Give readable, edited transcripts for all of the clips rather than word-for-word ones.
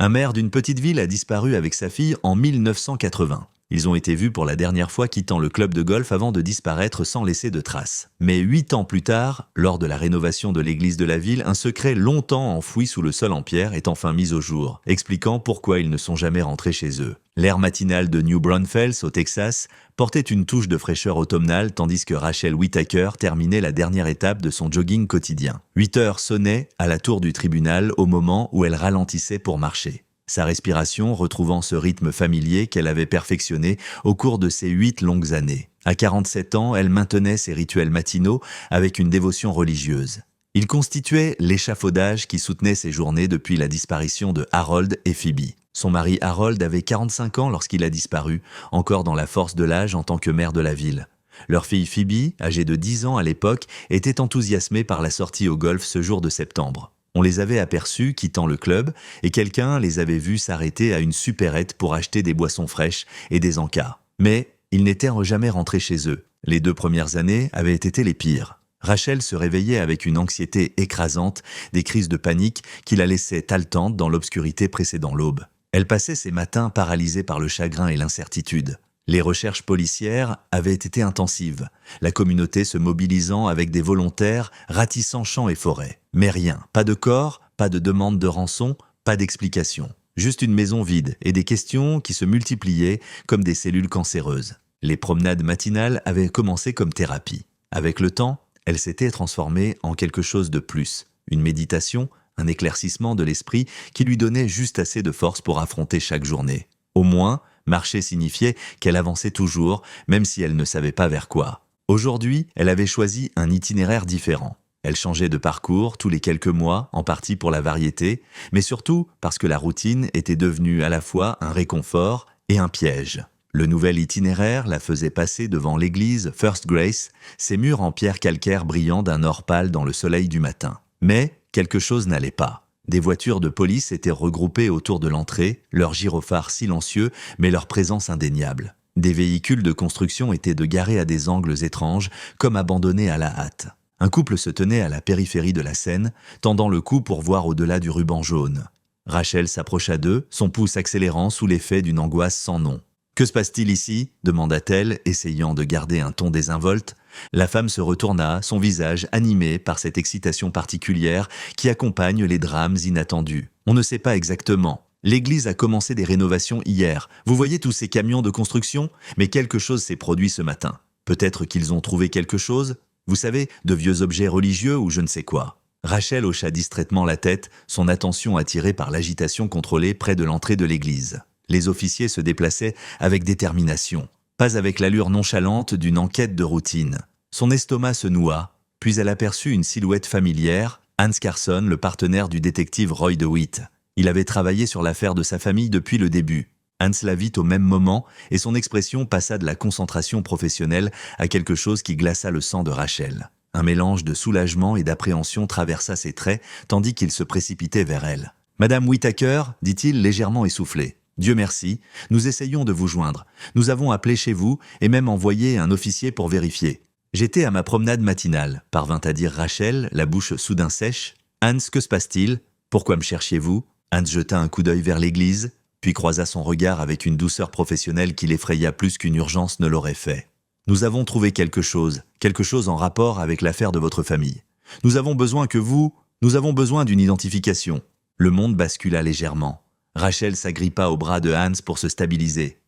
Un maire d'une petite ville a disparu avec sa fille en 1980. Ils ont été vus pour la dernière fois quittant le club de golf avant de disparaître sans laisser de traces. Mais 8 ans plus tard, lors de la rénovation de l'église de la ville, un secret longtemps enfoui sous le sol en pierre est enfin mis au jour, expliquant pourquoi ils ne sont jamais rentrés chez eux. L'air matinal de New Braunfels, au Texas, portait une touche de fraîcheur automnale tandis que Rachel Whittaker terminait la dernière étape de son jogging quotidien. 8 heures sonnaient à la tour du tribunal au moment où elle ralentissait pour marcher. Sa respiration retrouvant ce rythme familier qu'elle avait perfectionné au cours de ces 8 longues années. À 47 ans, elle maintenait ses rituels matinaux avec une dévotion religieuse. Ils constituaient l'échafaudage qui soutenait ses journées depuis la disparition de Harold et Phoebe. Son mari Harold avait 45 ans lorsqu'il a disparu, encore dans la force de l'âge en tant que maire de la ville. Leur fille Phoebe, âgée de 10 ans à l'époque, était enthousiasmée par la sortie au golf ce jour de septembre. On les avait aperçus quittant le club et quelqu'un les avait vus s'arrêter à une supérette pour acheter des boissons fraîches et des encas. Mais ils n'étaient jamais rentrés chez eux. Les 2 premières années avaient été les pires. Rachel se réveillait avec une anxiété écrasante, des crises de panique qui la laissaient haletante dans l'obscurité précédant l'aube. Elle passait ses matins paralysée par le chagrin et l'incertitude. Les recherches policières avaient été intensives, la communauté se mobilisant avec des volontaires ratissant champs et forêts. Mais rien, pas de corps, pas de demande de rançon, pas d'explication. Juste une maison vide et des questions qui se multipliaient comme des cellules cancéreuses. Les promenades matinales avaient commencé comme thérapie. Avec le temps, elles s'étaient transformées en quelque chose de plus. Une méditation, un éclaircissement de l'esprit qui lui donnait juste assez de force pour affronter chaque journée. Au moins, marcher signifiait qu'elle avançait toujours, même si elle ne savait pas vers quoi. Aujourd'hui, elle avait choisi un itinéraire différent. Elle changeait de parcours tous les quelques mois, en partie pour la variété, mais surtout parce que la routine était devenue à la fois un réconfort et un piège. Le nouvel itinéraire la faisait passer devant l'église First Grace, ses murs en pierre calcaire brillant d'un or pâle dans le soleil du matin. Mais quelque chose n'allait pas. Des voitures de police étaient regroupées autour de l'entrée, leurs gyrophares silencieux, mais leur présence indéniable. Des véhicules de construction étaient de garés à des angles étranges, comme abandonnés à la hâte. Un couple se tenait à la périphérie de la scène, tendant le cou pour voir au-delà du ruban jaune. Rachel s'approcha d'eux, son pouce accélérant sous l'effet d'une angoisse sans nom. « Que se passe-t-il ici » demanda-t-elle, essayant de garder un ton désinvolte. La femme se retourna, son visage animé par cette excitation particulière qui accompagne les drames inattendus. On ne sait pas exactement. L'église a commencé des rénovations hier. Vous voyez tous ces camions de construction ? Mais quelque chose s'est produit ce matin. Peut-être qu'ils ont trouvé quelque chose ? Vous savez, de vieux objets religieux ou je ne sais quoi. Rachel hocha distraitement la tête, son attention attirée par l'agitation contrôlée près de l'entrée de l'église. Les officiers se déplaçaient avec détermination, pas avec l'allure nonchalante d'une enquête de routine. Son estomac se noua, puis elle aperçut une silhouette familière, Hans Carson, le partenaire du détective Roy DeWitt. Il avait travaillé sur l'affaire de sa famille depuis le début. Hans la vit au même moment et son expression passa de la concentration professionnelle à quelque chose qui glaça le sang de Rachel. Un mélange de soulagement et d'appréhension traversa ses traits tandis qu'il se précipitait vers elle. « Madame Whittaker, dit-il légèrement essoufflé. Dieu merci, nous essayons de vous joindre. Nous avons appelé chez vous et même envoyé un officier pour vérifier. J'étais à ma promenade matinale, parvint à dire Rachel, la bouche soudain sèche. Hans, que se passe-t-il ? Pourquoi me cherchiez-vous ? Hans jeta un coup d'œil vers l'église, puis croisa son regard avec une douceur professionnelle qui l'effraya plus qu'une urgence ne l'aurait fait. Nous avons trouvé quelque chose en rapport avec l'affaire de votre famille. Nous avons besoin d'une identification. Le monde bascula légèrement. Rachel s'agrippa au bras de Hans pour se stabiliser.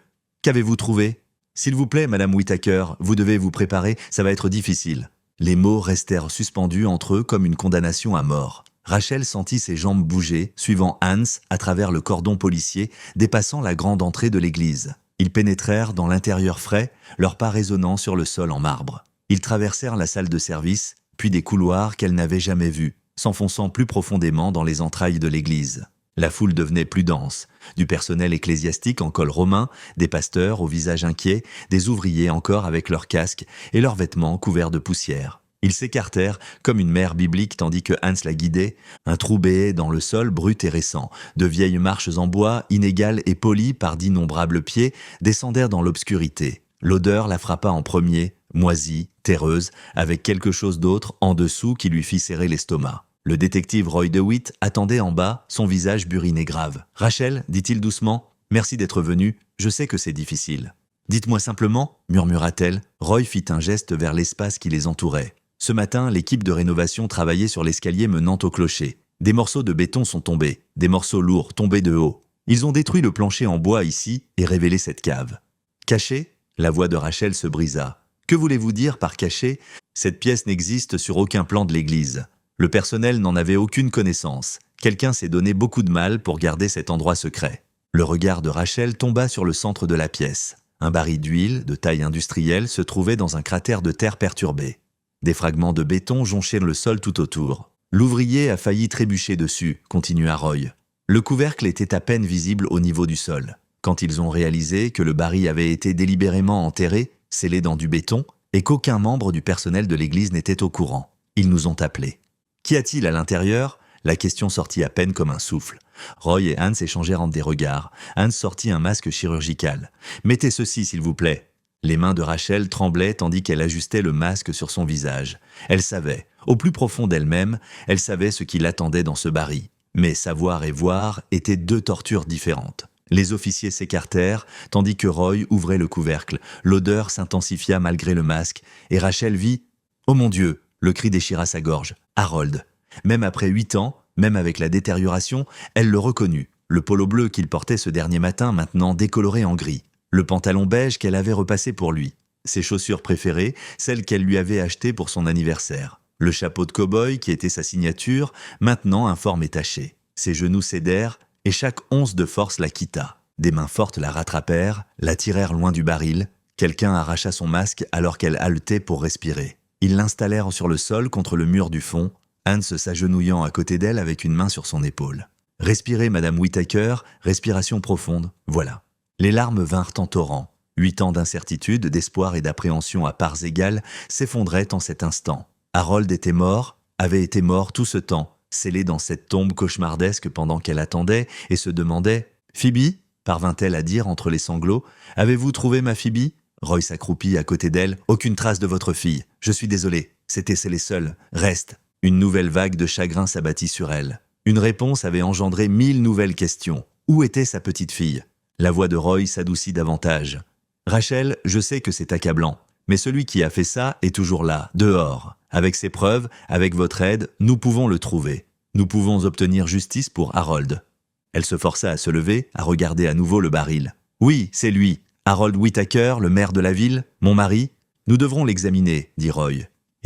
« Qu'avez-vous trouvé ? S'il vous plaît, Madame Whittaker, vous devez vous préparer, ça va être difficile. » Les mots restèrent suspendus entre eux comme une condamnation à mort. Rachel sentit ses jambes bouger, suivant Hans à travers le cordon policier, dépassant la grande entrée de l'église. Ils pénétrèrent dans l'intérieur frais, leurs pas résonnant sur le sol en marbre. Ils traversèrent la salle de service, puis des couloirs qu'elle n'avait jamais vus, s'enfonçant plus profondément dans les entrailles de l'église. La foule devenait plus dense, du personnel ecclésiastique en col romain, des pasteurs au visage inquiet, des ouvriers encore avec leurs casques et leurs vêtements couverts de poussière. Ils s'écartèrent comme une mer biblique tandis que Hans la guidait, un trou béait dans le sol brut et récent. De vieilles marches en bois, inégales et polies par d'innombrables pieds, descendèrent dans l'obscurité. L'odeur la frappa en premier, moisie, terreuse, avec quelque chose d'autre en dessous qui lui fit serrer l'estomac. Le détective Roy DeWitt attendait en bas, son visage buriné grave. « Rachel, dit-il doucement, merci d'être venue, je sais que c'est difficile. »« Dites-moi simplement, murmura-t-elle. » Roy fit un geste vers l'espace qui les entourait. Ce matin, l'équipe de rénovation travaillait sur l'escalier menant au clocher. Des morceaux de béton sont tombés, des morceaux lourds tombés de haut. Ils ont détruit le plancher en bois ici et révélé cette cave. Caché ? La voix de Rachel se brisa. Que voulez-vous dire par caché ? Cette pièce n'existe sur aucun plan de l'église. Le personnel n'en avait aucune connaissance. Quelqu'un s'est donné beaucoup de mal pour garder cet endroit secret. Le regard de Rachel tomba sur le centre de la pièce. Un baril d'huile, de taille industrielle, se trouvait dans un cratère de terre perturbé. Des fragments de béton jonchaient le sol tout autour. L'ouvrier a failli trébucher dessus, continua Roy. Le couvercle était à peine visible au niveau du sol. Quand ils ont réalisé que le baril avait été délibérément enterré, scellé dans du béton, et qu'aucun membre du personnel de l'église n'était au courant, ils nous ont appelés. Qu'y a-t-il à l'intérieur ? La question sortit à peine comme un souffle. Roy et Hans échangèrent entre des regards. Hans sortit un masque chirurgical. « Mettez ceci, s'il vous plaît. » Les mains de Rachel tremblaient tandis qu'elle ajustait le masque sur son visage. Elle savait, au plus profond d'elle-même, elle savait ce qui l'attendait dans ce baril. Mais savoir et voir étaient deux tortures différentes. Les officiers s'écartèrent, tandis que Roy ouvrait le couvercle. L'odeur s'intensifia malgré le masque, et Rachel vit « Oh mon Dieu !» Le cri déchira sa gorge. Harold. Même après 8 ans, même avec la détérioration, elle le reconnut. Le polo bleu qu'il portait ce dernier matin, maintenant décoloré en gris. Le pantalon beige qu'elle avait repassé pour lui. Ses chaussures préférées, celles qu'elle lui avait achetées pour son anniversaire. Le chapeau de cow-boy qui était sa signature, maintenant informe et taché. Ses genoux cédèrent et chaque once de force la quitta. Des mains fortes la rattrapèrent, la tirèrent loin du baril. Quelqu'un arracha son masque alors qu'elle haletait pour respirer. Ils l'installèrent sur le sol contre le mur du fond, Hans s'agenouillant à côté d'elle avec une main sur son épaule. « Respirez, Madame Whittaker, respiration profonde, voilà. » Les larmes vinrent en torrent. 8 ans d'incertitude, d'espoir et d'appréhension à parts égales s'effondraient en cet instant. Harold était mort, avait été mort tout ce temps, scellé dans cette tombe cauchemardesque pendant qu'elle attendait et se demandait « Phoebe ?» parvint-elle à dire entre les sanglots. « Avez-vous trouvé ma Phoebe ?» Roy s'accroupit à côté d'elle. « Aucune trace de votre fille. Je suis désolé. C'était scellé seul. Reste. » Une nouvelle vague de chagrin s'abattit sur elle. Une réponse avait engendré 1000 nouvelles questions. Où était sa petite fille ? La voix de Roy s'adoucit davantage. « Rachel, je sais que c'est accablant, mais celui qui a fait ça est toujours là, dehors. Avec ses preuves, avec votre aide, nous pouvons le trouver. Nous pouvons obtenir justice pour Harold. » Elle se força à se lever, à regarder à nouveau le baril. « Oui, c'est lui. Harold Whittaker, le maire de la ville, mon mari. Nous devrons l'examiner, dit Roy.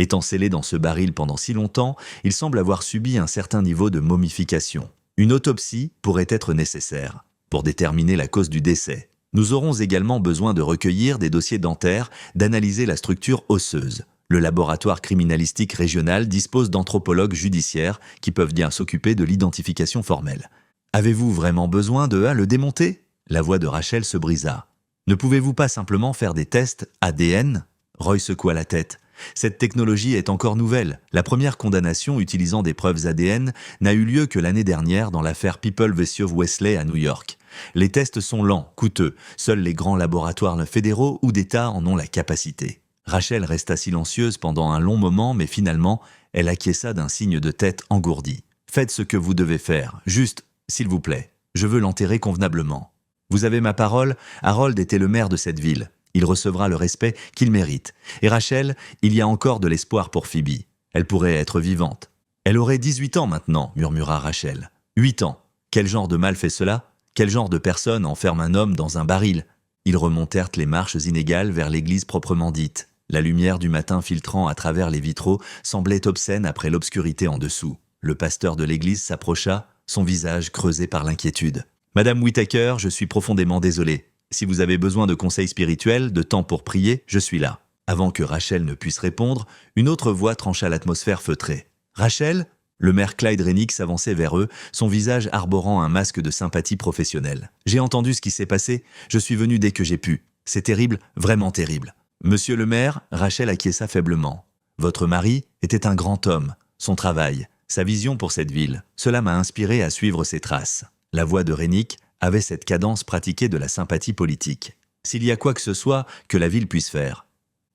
Étant scellé dans ce baril pendant si longtemps, il semble avoir subi un certain niveau de momification. Une autopsie pourrait être nécessaire pour déterminer la cause du décès. Nous aurons également besoin de recueillir des dossiers dentaires, d'analyser la structure osseuse. Le laboratoire criminalistique régional dispose d'anthropologues judiciaires qui peuvent bien s'occuper de l'identification formelle. Avez-vous vraiment besoin de le démonter ? La voix de Rachel se brisa. Ne pouvez-vous pas simplement faire des tests ADN ? Roy secoua la tête. Cette technologie est encore nouvelle. La première condamnation utilisant des preuves ADN n'a eu lieu que l'année dernière dans l'affaire People vs. Wesley à New York. Les tests sont lents, coûteux. Seuls les grands laboratoires fédéraux ou d'État en ont la capacité. Rachel resta silencieuse pendant un long moment, mais finalement, elle acquiesça d'un signe de tête engourdi. « Faites ce que vous devez faire. Juste, s'il vous plaît. Je veux l'enterrer convenablement. Vous avez ma parole, Harold était le maire de cette ville. Il recevra le respect qu'il mérite. Et Rachel, il y a encore de l'espoir pour Phoebe. Elle pourrait être vivante. Elle aurait 18 ans maintenant, murmura Rachel. 8 ans. Quel genre de mal fait cela ? Quel genre de personne enferme un homme dans un baril ? Ils remontèrent les marches inégales vers l'église proprement dite. La lumière du matin filtrant à travers les vitraux semblait obscène après l'obscurité en dessous. Le pasteur de l'église s'approcha, son visage creusé par l'inquiétude. « Madame Whittaker, je suis profondément désolé. Si vous avez besoin de conseils spirituels, de temps pour prier, je suis là. » Avant que Rachel ne puisse répondre, une autre voix trancha l'atmosphère feutrée. « Rachel ?» Le maire Clyde Rennick s'avançait vers eux, son visage arborant un masque de sympathie professionnelle. « J'ai entendu ce qui s'est passé, je suis venu dès que j'ai pu. C'est terrible, vraiment terrible. » Monsieur le maire, Rachel acquiesça faiblement. « Votre mari était un grand homme. Son travail, sa vision pour cette ville, cela m'a inspiré à suivre ses traces. » La voix de Rennick avait cette cadence pratiquée de la sympathie politique. « S'il y a quoi que ce soit que la ville puisse faire. »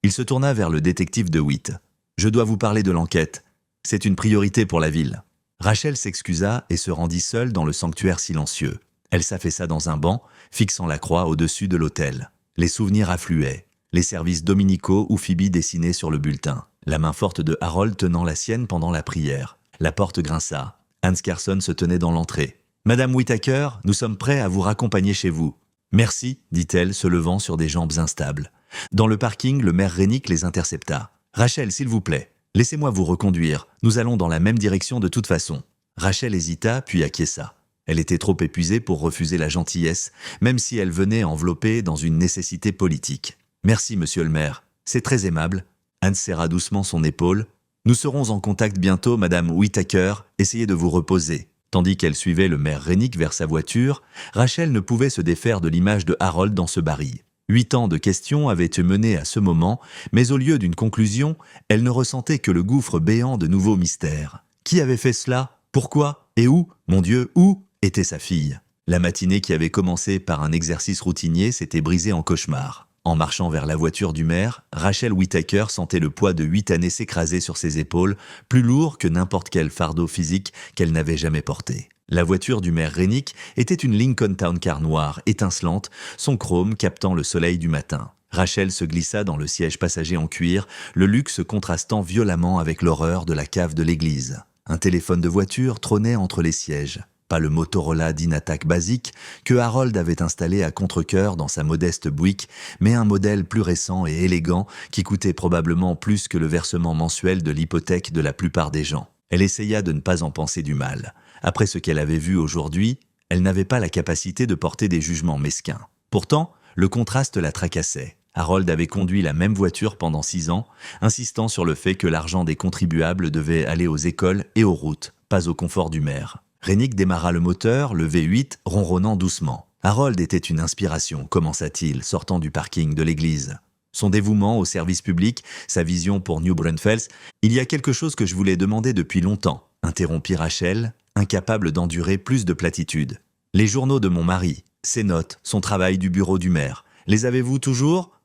Il se tourna vers le détective DeWitt. « Je dois vous parler de l'enquête. C'est une priorité pour la ville. » Rachel s'excusa et se rendit seule dans le sanctuaire silencieux. Elle s'affaissa dans un banc, fixant la croix au-dessus de l'autel. Les souvenirs affluaient. Les services dominicaux où Phoebe dessinait sur le bulletin. La main forte de Harold tenant la sienne pendant la prière. La porte grinça. Hans Carson se tenait dans l'entrée. « Madame Whittaker, nous sommes prêts à vous raccompagner chez vous. »« Merci, » dit-elle, se levant sur des jambes instables. Dans le parking, le maire Rennick les intercepta. « Rachel, s'il vous plaît, laissez-moi vous reconduire. Nous allons dans la même direction de toute façon. » Rachel hésita, puis acquiesça. Elle était trop épuisée pour refuser la gentillesse, même si elle venait enveloppée dans une nécessité politique. « Merci, monsieur le maire. C'est très aimable. » Hans serra doucement son épaule. « Nous serons en contact bientôt, madame Whittaker. Essayez de vous reposer. » Tandis qu'elle suivait le maire Rennick vers sa voiture, Rachel ne pouvait se défaire de l'image de Harold dans ce baril. 8 ans de questions avaient été menées à ce moment, mais au lieu d'une conclusion, elle ne ressentait que le gouffre béant de nouveaux mystères. Qui avait fait cela? Pourquoi? Et où? Mon Dieu, où était sa fille? La matinée qui avait commencé par un exercice routinier s'était brisée en cauchemar. En marchant vers la voiture du maire, Rachel Whittaker sentait le poids de 8 années s'écraser sur ses épaules, plus lourd que n'importe quel fardeau physique qu'elle n'avait jamais porté. La voiture du maire Rennick était une Lincoln Town Car noire, étincelante, son chrome captant le soleil du matin. Rachel se glissa dans le siège passager en cuir, le luxe contrastant violemment avec l'horreur de la cave de l'église. Un téléphone de voiture trônait entre les sièges. Pas le Motorola d'Inattack basique que Harold avait installé à contre-cœur dans sa modeste Buick, mais un modèle plus récent et élégant qui coûtait probablement plus que le versement mensuel de l'hypothèque de la plupart des gens. Elle essaya de ne pas en penser du mal. Après ce qu'elle avait vu aujourd'hui, elle n'avait pas la capacité de porter des jugements mesquins. Pourtant, le contraste la tracassait. Harold avait conduit la même voiture pendant 6 ans, insistant sur le fait que l'argent des contribuables devait aller aux écoles et aux routes, pas au confort du maire. Rennick démarra le moteur, le V8, ronronnant doucement. Harold était une inspiration, commença-t-il, sortant du parking de l'église. Son dévouement au service public, sa vision pour New Braunfels, « Il y a quelque chose que je voulais demander depuis longtemps », interrompit Rachel, incapable d'endurer plus de platitudes. « Les journaux de mon mari, ses notes, son travail du bureau du maire, les avez-vous toujours ?»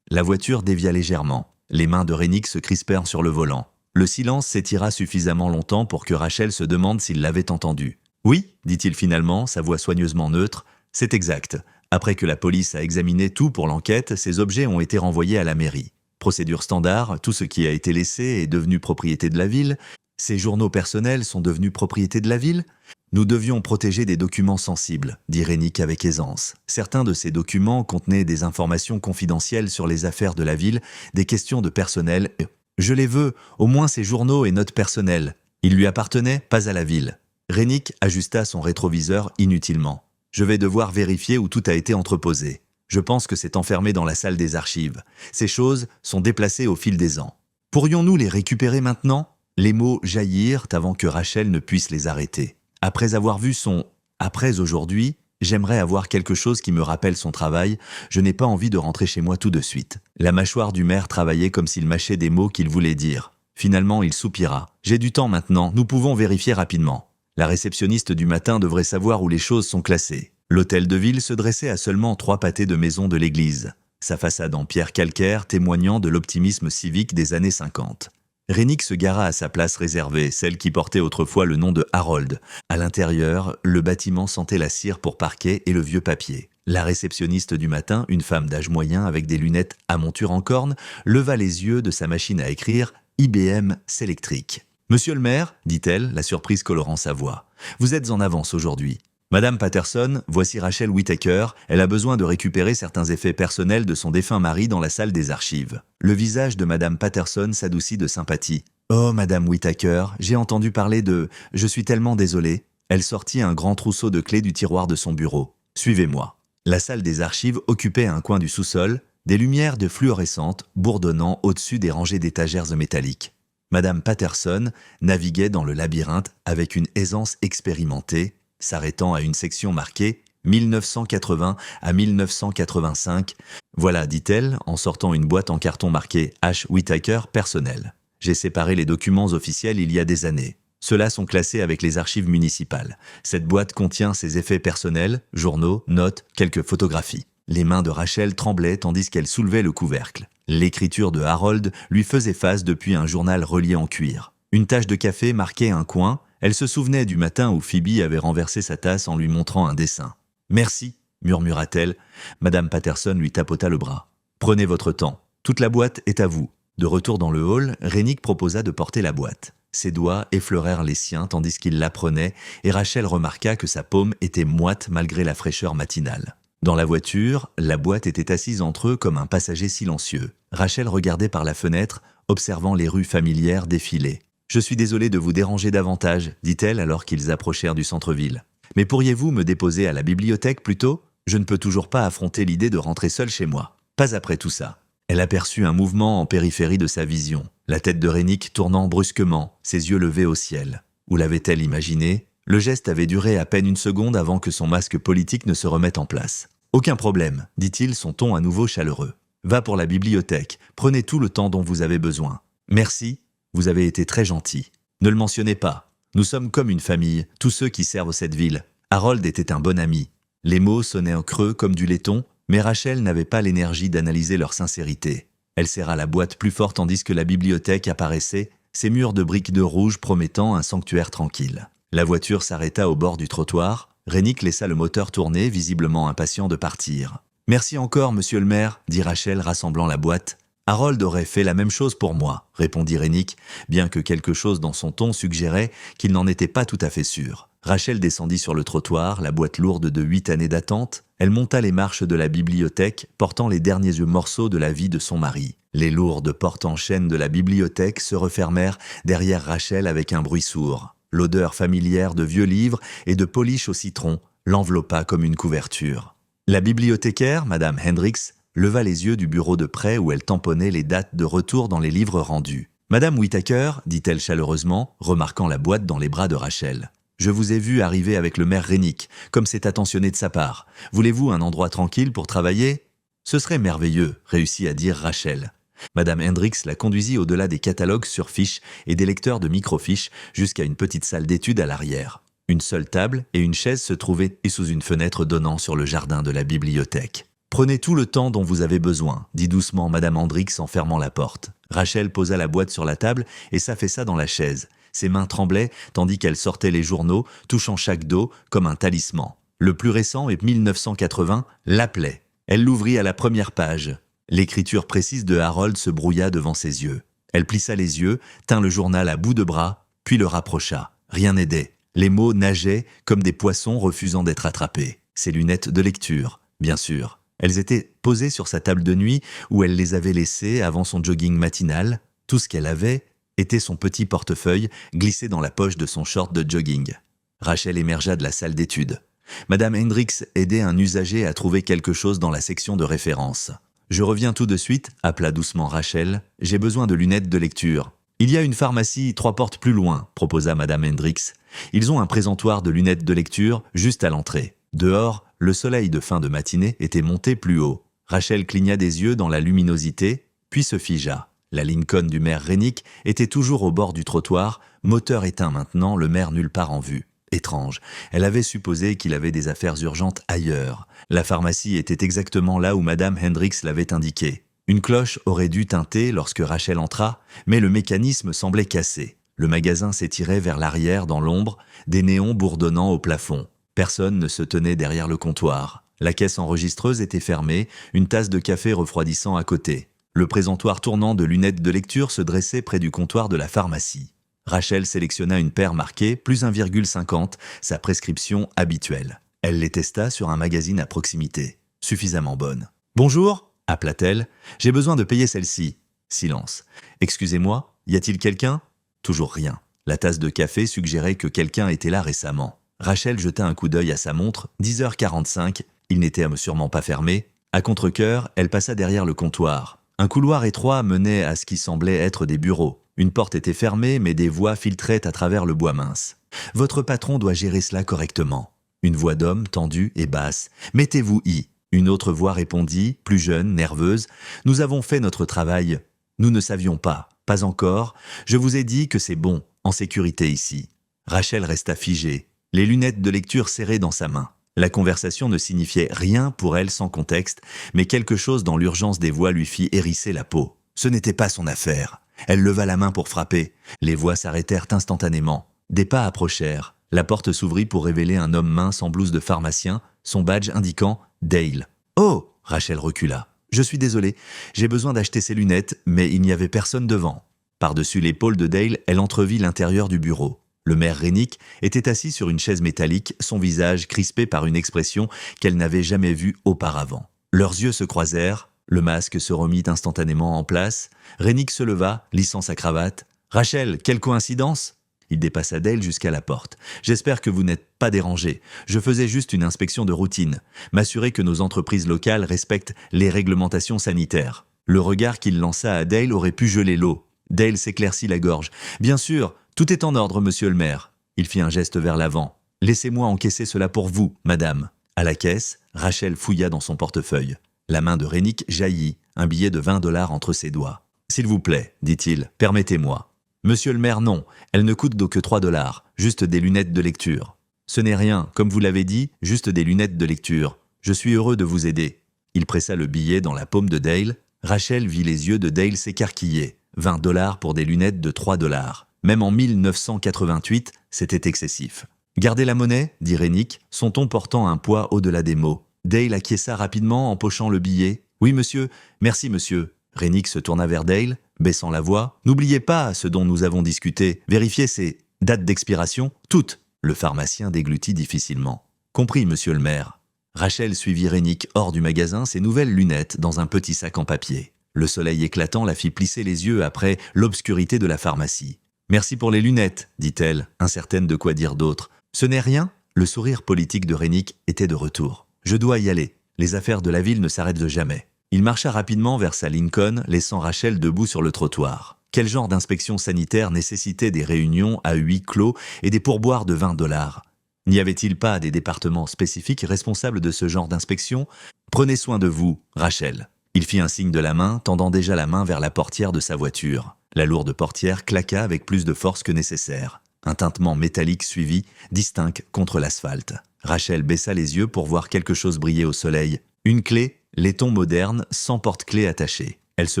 La voiture dévia légèrement. Les mains de Rennick se crispèrent sur le volant. Le silence s'étira suffisamment longtemps pour que Rachel se demande s'il l'avait entendu. « Oui, dit-il finalement, sa voix soigneusement neutre, « c'est exact. Après que la police a examiné tout pour l'enquête, ces objets ont été renvoyés à la mairie. Procédure standard, tout ce qui a été laissé est devenu propriété de la ville. Ces journaux personnels sont devenus propriété de la ville. Nous devions protéger des documents sensibles, dit Rennick avec aisance. Certains de ces documents contenaient des informations confidentielles sur les affaires de la ville, des questions de personnel. Je les veux, au moins ces journaux et notes personnelles. Ils lui appartenaient, pas à la ville. » Rennick ajusta son rétroviseur inutilement. « Je vais devoir vérifier où tout a été entreposé. Je pense que c'est enfermé dans la salle des archives. Ces choses sont déplacées au fil des ans. Pourrions-nous les récupérer maintenant ?» Les mots jaillirent avant que Rachel ne puisse les arrêter. Après avoir vu son « après aujourd'hui », j'aimerais avoir quelque chose qui me rappelle son travail, je n'ai pas envie de rentrer chez moi tout de suite. La mâchoire du maire travaillait comme s'il mâchait des mots qu'il voulait dire. Finalement, il soupira. J'ai du temps maintenant, nous pouvons vérifier rapidement. La réceptionniste du matin devrait savoir où les choses sont classées. L'hôtel de ville se dressait à seulement 3 pâtés de maison de l'église. Sa façade en pierre calcaire témoignant de l'optimisme civique des années 50. Rennick se gara à sa place réservée, celle qui portait autrefois le nom de Harold. À l'intérieur, le bâtiment sentait la cire pour parquet et le vieux papier. La réceptionniste du matin, une femme d'âge moyen avec des lunettes à monture en corne, leva les yeux de sa machine à écrire IBM Selectric. « Monsieur le maire, dit-elle, la surprise colorant sa voix, vous êtes en avance aujourd'hui. Madame Patterson, voici Rachel Whittaker, elle a besoin de récupérer certains effets personnels de son défunt mari dans la salle des archives. » Le visage de Madame Patterson s'adoucit de sympathie. « Oh, Madame Whittaker, j'ai entendu parler de... Je suis tellement désolée. » Elle sortit un grand trousseau de clés du tiroir de son bureau. « Suivez-moi. » La salle des archives occupait un coin du sous-sol, des lumières de fluorescentes bourdonnant au-dessus des rangées d'étagères métalliques. Madame Patterson naviguait dans le labyrinthe avec une aisance expérimentée, s'arrêtant à une section marquée 1980 à 1985. « Voilà, dit-elle, en sortant une boîte en carton marquée H. Whittaker personnel. J'ai séparé les documents officiels il y a des années. Ceux-là sont classés avec les archives municipales. Cette boîte contient ses effets personnels, journaux, notes, quelques photographies. » Les mains de Rachel tremblaient tandis qu'elle soulevait le couvercle. L'écriture de Harold lui faisait face depuis un journal relié en cuir. Une tache de café marquait un coin. Elle se souvenait du matin où Phoebe avait renversé sa tasse en lui montrant un dessin. « Merci », murmura-t-elle. Madame Patterson lui tapota le bras. « Prenez votre temps. Toute la boîte est à vous. » De retour dans le hall, Rennick proposa de porter la boîte. Ses doigts effleurèrent les siens tandis qu'il la prenait et Rachel remarqua que sa paume était moite malgré la fraîcheur matinale. Dans la voiture, la boîte était assise entre eux comme un passager silencieux. Rachel regardait par la fenêtre, observant les rues familières défiler. « Je suis désolée de vous déranger davantage, » dit-elle alors qu'ils approchèrent du centre-ville. « Mais pourriez-vous me déposer à la bibliothèque plutôt ? Je ne peux toujours pas affronter l'idée de rentrer seule chez moi. Pas après tout ça. » Elle aperçut un mouvement en périphérie de sa vision, la tête de Rennick tournant brusquement, ses yeux levés au ciel. Où l'avait-elle imaginé ? Le geste avait duré à peine une seconde avant que son masque politique ne se remette en place. « Aucun problème, » dit-il, son ton à nouveau chaleureux. « Va pour la bibliothèque, prenez tout le temps dont vous avez besoin. Merci, vous avez été très gentil. Ne le mentionnez pas. Nous sommes comme une famille, tous ceux qui servent cette ville. Harold était un bon ami. » Les mots sonnaient en creux comme du laiton, mais Rachel n'avait pas l'énergie d'analyser leur sincérité. Elle serra la boîte plus fort tandis que la bibliothèque apparaissait, ses murs de briques de rouge promettant un sanctuaire tranquille. La voiture s'arrêta au bord du trottoir. Rennick laissa le moteur tourner, visiblement impatient de partir. « Merci encore, monsieur le maire, » dit Rachel, rassemblant la boîte. « Harold aurait fait la même chose pour moi, » répondit Rennick, bien que quelque chose dans son ton suggérait qu'il n'en était pas tout à fait sûr. Rachel descendit sur le trottoir, la boîte lourde de 8 années d'attente. Elle monta les marches de la bibliothèque, portant les derniers morceaux de la vie de son mari. Les lourdes portes en chêne de la bibliothèque se refermèrent derrière Rachel avec un bruit sourd. L'odeur familière de vieux livres et de polish au citron l'enveloppa comme une couverture. La bibliothécaire, Madame Hendricks, leva les yeux du bureau de près où elle tamponnait les dates de retour dans les livres rendus. « Madame Whittaker, » dit-elle chaleureusement, remarquant la boîte dans les bras de Rachel. « Je vous ai vu arriver avec le maire Rennick, comme c'est attentionné de sa part. Voulez-vous un endroit tranquille pour travailler ?»« Ce serait merveilleux, » réussit à dire Rachel. Madame Hendricks la conduisit au-delà des catalogues sur fiches et des lecteurs de microfiches jusqu'à une petite salle d'études à l'arrière. Une seule table et une chaise se trouvaient sous une fenêtre donnant sur le jardin de la bibliothèque. « Prenez tout le temps dont vous avez besoin, » dit doucement Madame Hendricks en fermant la porte. Rachel posa la boîte sur la table et s'affaissa dans la chaise. Ses mains tremblaient tandis qu'elle sortait les journaux, touchant chaque dos comme un talisman. Le plus récent est 1980, l'appelait. Elle l'ouvrit à la première page. L'écriture précise de Harold se brouilla devant ses yeux. Elle plissa les yeux, tint le journal à bout de bras, puis le rapprocha. Rien n'aidait. Les mots nageaient comme des poissons refusant d'être attrapés. Ses lunettes de lecture, bien sûr. Elles étaient posées sur sa table de nuit où elle les avait laissées avant son jogging matinal. Tout ce qu'elle avait était son petit portefeuille glissé dans la poche de son short de jogging. Rachel émergea de la salle d'études. Madame Hendricks aidait un usager à trouver quelque chose dans la section de référence. « Je reviens tout de suite », appela doucement Rachel. « J'ai besoin de lunettes de lecture. »« Il y a une pharmacie 3 portes plus loin », proposa Madame Hendricks. « Ils ont un présentoir de lunettes de lecture juste à l'entrée. » Dehors, le soleil de fin de matinée était monté plus haut. Rachel cligna des yeux dans la luminosité, puis se figea. La Lincoln du maire Rennick était toujours au bord du trottoir, moteur éteint maintenant, le maire nulle part en vue. Étrange, elle avait supposé qu'il avait des affaires urgentes ailleurs. La pharmacie était exactement là où Madame Hendricks l'avait indiqué. Une cloche aurait dû tinter lorsque Rachel entra, mais le mécanisme semblait cassé. Le magasin s'étirait vers l'arrière dans l'ombre, des néons bourdonnant au plafond. Personne ne se tenait derrière le comptoir. La caisse enregistreuse était fermée, une tasse de café refroidissant à côté. Le présentoir tournant de lunettes de lecture se dressait près du comptoir de la pharmacie. Rachel sélectionna une paire marquée plus 1,50, sa prescription habituelle. Elle les testa sur un magazine à proximité. Suffisamment bonne. « Bonjour » appela-t-elle. « J'ai besoin de payer celle-ci. » Silence. « Excusez-moi, y a-t-il quelqu'un » Toujours rien. La tasse de café suggérait que quelqu'un était là récemment. Rachel jeta un coup d'œil à sa montre, 10h45, il n'était sûrement pas fermé. À contre-cœur, elle passa derrière le comptoir. Un couloir étroit menait à ce qui semblait être des bureaux. Une porte était fermée, mais des voix filtraient à travers le bois mince. « Votre patron doit gérer cela correctement. » Une voix d'homme, tendue et basse. « Mettez-vous-y. » Une autre voix répondit, plus jeune, nerveuse. « Nous avons fait notre travail. Nous ne savions pas. Pas encore. Je vous ai dit que c'est bon, en sécurité ici. » Rachel resta figée, les lunettes de lecture serrées dans sa main. La conversation ne signifiait rien pour elle sans contexte, mais quelque chose dans l'urgence des voix lui fit hérisser la peau. Ce n'était pas son affaire. Elle leva la main pour frapper. Les voix s'arrêtèrent instantanément. Des pas approchèrent. La porte s'ouvrit pour révéler un homme mince en blouse de pharmacien, son badge indiquant « Dale ». « Oh !» Rachel recula. « Je suis désolée, j'ai besoin d'acheter ces lunettes, mais il n'y avait personne devant. » Par-dessus l'épaule de Dale, elle entrevit l'intérieur du bureau. Le maire Rennick était assis sur une chaise métallique, son visage crispé par une expression qu'elle n'avait jamais vue auparavant. Leurs yeux se croisèrent, le masque se remit instantanément en place, Rennick se leva, lissant sa cravate. « Rachel, quelle coïncidence !» Il dépassa Dale jusqu'à la porte. « J'espère que vous n'êtes pas dérangé. Je faisais juste une inspection de routine. M'assurer que nos entreprises locales respectent les réglementations sanitaires. » Le regard qu'il lança à Dale aurait pu geler l'eau. Dale s'éclaircit la gorge. « Bien sûr, tout est en ordre, monsieur le maire. » Il fit un geste vers l'avant. « Laissez-moi encaisser cela pour vous, madame. » À la caisse, Rachel fouilla dans son portefeuille. La main de Rennick jaillit, un billet de 20 $ entre ses doigts. « S'il vous plaît, dit-il, permettez-moi. » « Monsieur le maire, non, elles ne coûtent que 3 $, juste des lunettes de lecture. »« Ce n'est rien, comme vous l'avez dit, juste des lunettes de lecture. Je suis heureux de vous aider. » Il pressa le billet dans la paume de Dale. Rachel vit les yeux de Dale s'écarquiller. 20 $ pour des lunettes de 3 $. Même en 1988, c'était excessif. « Gardez la monnaie, dit Rennick, son ton portant un poids au-delà des mots. Dale acquiesça rapidement en pochant le billet. « Oui, monsieur. Merci, monsieur. » Rennick se tourna vers Dale, baissant la voix. « N'oubliez pas ce dont nous avons discuté. Vérifiez ces dates d'expiration, toutes. » Le pharmacien déglutit difficilement. « Compris, monsieur le maire. » Rachel suivit Rennick hors du magasin, ses nouvelles lunettes dans un petit sac en papier. Le soleil éclatant la fit plisser les yeux après l'obscurité de la pharmacie. « Merci pour les lunettes, dit-elle, incertaine de quoi dire d'autre. Ce n'est rien ?» Le sourire politique de Rennick était de retour. « Je dois y aller. Les affaires de la ville ne s'arrêtent jamais. » Il marcha rapidement vers sa Lincoln, laissant Rachel debout sur le trottoir. Quel genre d'inspection sanitaire nécessitait des réunions à huis clos et des pourboires de 20 $? N'y avait-il pas des départements spécifiques responsables de ce genre d'inspection? « Prenez soin de vous, Rachel. » Il fit un signe de la main, tendant déjà la main vers la portière de sa voiture. La lourde portière claqua avec plus de force que nécessaire. Un tintement métallique suivit, distinct contre l'asphalte. Rachel baissa les yeux pour voir quelque chose briller au soleil. Une clé, laiton moderne, sans porte-clés attachée. Elle se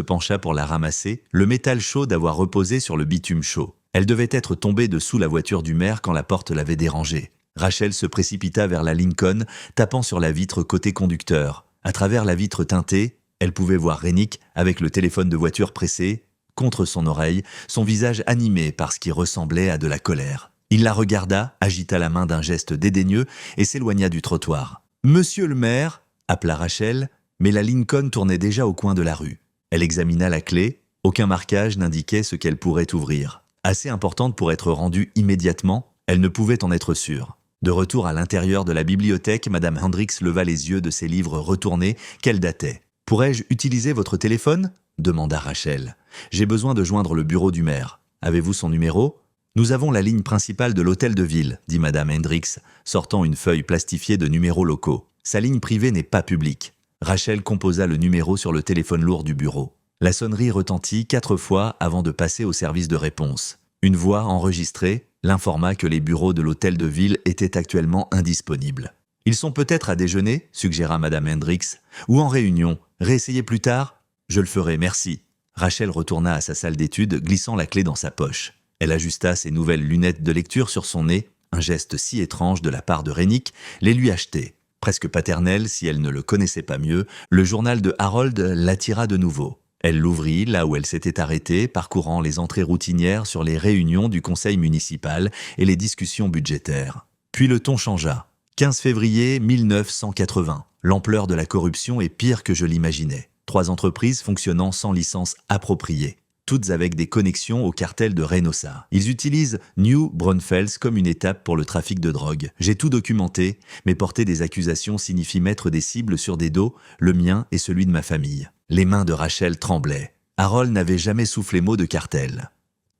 pencha pour la ramasser, le métal chaud d'avoir reposé sur le bitume chaud. Elle devait être tombée dessous la voiture du maire quand la porte l'avait dérangée. Rachel se précipita vers la Lincoln, tapant sur la vitre côté conducteur. À travers la vitre teintée, elle pouvait voir Rennick avec le téléphone de voiture pressé contre son oreille, son visage animé par ce qui ressemblait à de la colère. Il la regarda, agita la main d'un geste dédaigneux et s'éloigna du trottoir. « Monsieur le maire !» appela Rachel, mais la Lincoln tournait déjà au coin de la rue. Elle examina la clé, aucun marquage n'indiquait ce qu'elle pourrait ouvrir. Assez importante pour être rendue immédiatement, elle ne pouvait en être sûre. De retour à l'intérieur de la bibliothèque, Madame Hendricks leva les yeux de ses livres retournés qu'elle datait. « Pourrais-je utiliser votre téléphone ?» demanda Rachel. « J'ai besoin de joindre le bureau du maire. Avez-vous son numéro ?»« Nous avons la ligne principale de l'hôtel de ville, » dit Madame Hendricks, sortant une feuille plastifiée de numéros locaux. Sa ligne privée n'est pas publique. Rachel composa le numéro sur le téléphone lourd du bureau. La sonnerie retentit 4 fois avant de passer au service de réponse. Une voix enregistrée l'informa que les bureaux de l'hôtel de ville étaient actuellement indisponibles. « Ils sont peut-être à déjeuner » suggéra Madame Hendricks. « Ou en réunion. Réessayez plus tard ?»« Je le ferai, merci. » Rachel retourna à sa salle d'études, glissant la clé dans sa poche. Elle ajusta ses nouvelles lunettes de lecture sur son nez. Un geste si étrange de la part de Rennick les lui achetait. Presque paternelle, si elle ne le connaissait pas mieux, le journal de Harold l'attira de nouveau. Elle l'ouvrit là où elle s'était arrêtée, parcourant les entrées routinières sur les réunions du conseil municipal et les discussions budgétaires. Puis le ton changea. 15 février 1980. L'ampleur de la corruption est pire que je l'imaginais. 3 entreprises fonctionnant sans licence appropriée. Toutes avec des connexions au cartel de Reynosa. Ils utilisent New Braunfels comme une étape pour le trafic de drogue. J'ai tout documenté, mais porter des accusations signifie mettre des cibles sur des dos, le mien et celui de ma famille. Les mains de Rachel tremblaient. Harold n'avait jamais soufflé mot de cartel.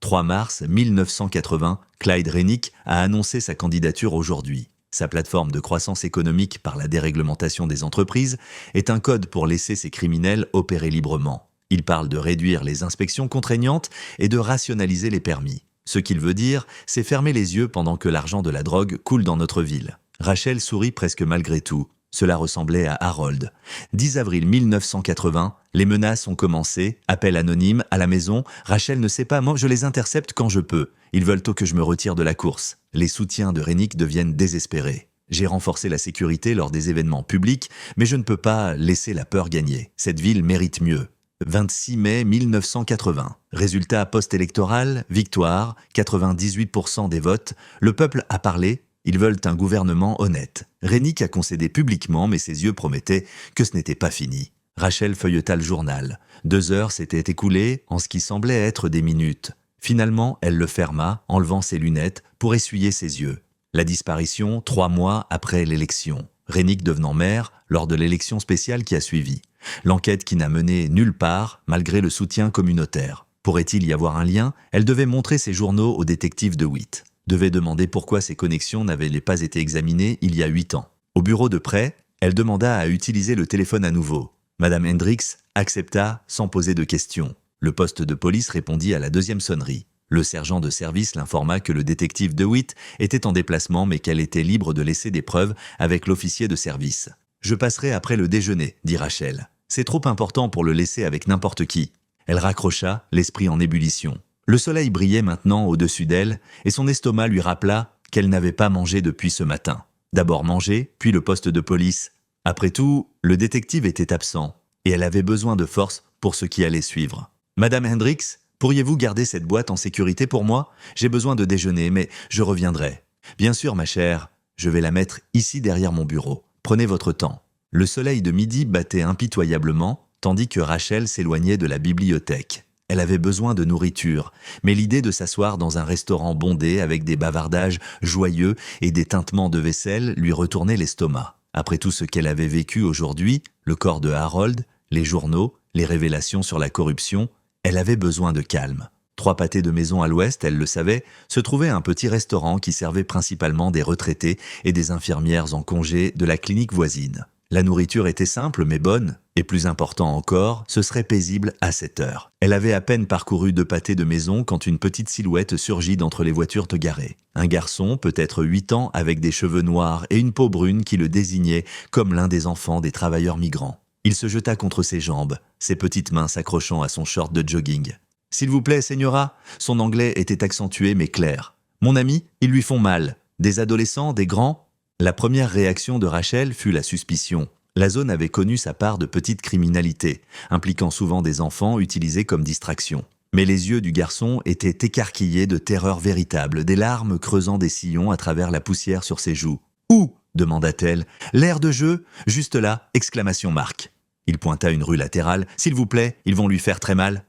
3 mars 1980, Clyde Rennick a annoncé sa candidature aujourd'hui. Sa plateforme de croissance économique par la déréglementation des entreprises est un code pour laisser ces criminels opérer librement. Il parle de réduire les inspections contraignantes et de rationaliser les permis. Ce qu'il veut dire, c'est fermer les yeux pendant que l'argent de la drogue coule dans notre ville. Rachel sourit presque malgré tout. Cela ressemblait à Harold. 10 avril 1980, les menaces ont commencé. Appel anonyme, à la maison. Rachel ne sait pas, moi je les intercepte quand je peux. Ils veulent que je me retire de la course. Les soutiens de Renick deviennent désespérés. J'ai renforcé la sécurité lors des événements publics, mais je ne peux pas laisser la peur gagner. Cette ville mérite mieux. 26 mai 1980. Résultat post-électoral, victoire, 98% des votes. Le peuple a parlé. Ils veulent un gouvernement honnête. Renick a concédé publiquement, mais ses yeux promettaient que ce n'était pas fini. Rachel feuilleta le journal. 2 heures s'étaient écoulées en ce qui semblait être des minutes. Finalement, elle le ferma, enlevant ses lunettes pour essuyer ses yeux. La disparition, 3 mois après l'élection. Renick devenant maire lors de l'élection spéciale qui a suivi. L'enquête qui n'a mené nulle part, malgré le soutien communautaire. Pourrait-il y avoir un lien? Elle devait montrer ses journaux au détective DeWitt. Devait demander pourquoi ses connexions n'avaient pas été examinées il y a 8 ans. Au bureau de près, elle demanda à utiliser le téléphone à nouveau. Madame Hendricks accepta sans poser de questions. Le poste de police répondit à la 2e sonnerie. Le sergent de service l'informa que le détective DeWitt était en déplacement mais qu'elle était libre de laisser des preuves avec l'officier de service. « Je passerai après le déjeuner », dit Rachel. « C'est trop important pour le laisser avec n'importe qui. » Elle raccrocha, l'esprit en ébullition. Le soleil brillait maintenant au-dessus d'elle et son estomac lui rappela qu'elle n'avait pas mangé depuis ce matin. D'abord manger, puis le poste de police. Après tout, le détective était absent et elle avait besoin de force pour ce qui allait suivre. « Madame Hendricks, pourriez-vous garder cette boîte en sécurité pour moi? J'ai besoin de déjeuner, mais je reviendrai. »« Bien sûr, ma chère, je vais la mettre ici derrière mon bureau. Prenez votre temps. » Le soleil de midi battait impitoyablement, tandis que Rachel s'éloignait de la bibliothèque. Elle avait besoin de nourriture, mais l'idée de s'asseoir dans un restaurant bondé avec des bavardages joyeux et des tintements de vaisselle lui retournait l'estomac. Après tout ce qu'elle avait vécu aujourd'hui, le corps de Harold, les journaux, les révélations sur la corruption, elle avait besoin de calme. 3 pâtés de maison à l'ouest, elle le savait, se trouvait un petit restaurant qui servait principalement des retraités et des infirmières en congé de la clinique voisine. La nourriture était simple mais bonne, et plus important encore, ce serait paisible à 7 heures. Elle avait à peine parcouru 2 pâtés de maison quand une petite silhouette surgit d'entre les voitures garées. Un garçon, peut-être 8 ans, avec des cheveux noirs et une peau brune qui le désignait comme l'un des enfants des travailleurs migrants. Il se jeta contre ses jambes, ses petites mains s'accrochant à son short de jogging. « S'il vous plaît, señora !» Son anglais était accentué mais clair. « Mon ami, ils lui font mal. Des adolescents, des grands ?» La première réaction de Rachel fut la suspicion. La zone avait connu sa part de petite criminalité, impliquant souvent des enfants utilisés comme distraction. Mais les yeux du garçon étaient écarquillés de terreur véritable, des larmes creusant des sillons à travers la poussière sur ses joues. « Où ?» demanda-t-elle. « L'aire de jeu ? Juste là !» exclamation marque. Il pointa une rue latérale. « S'il vous plaît, ils vont lui faire très mal. »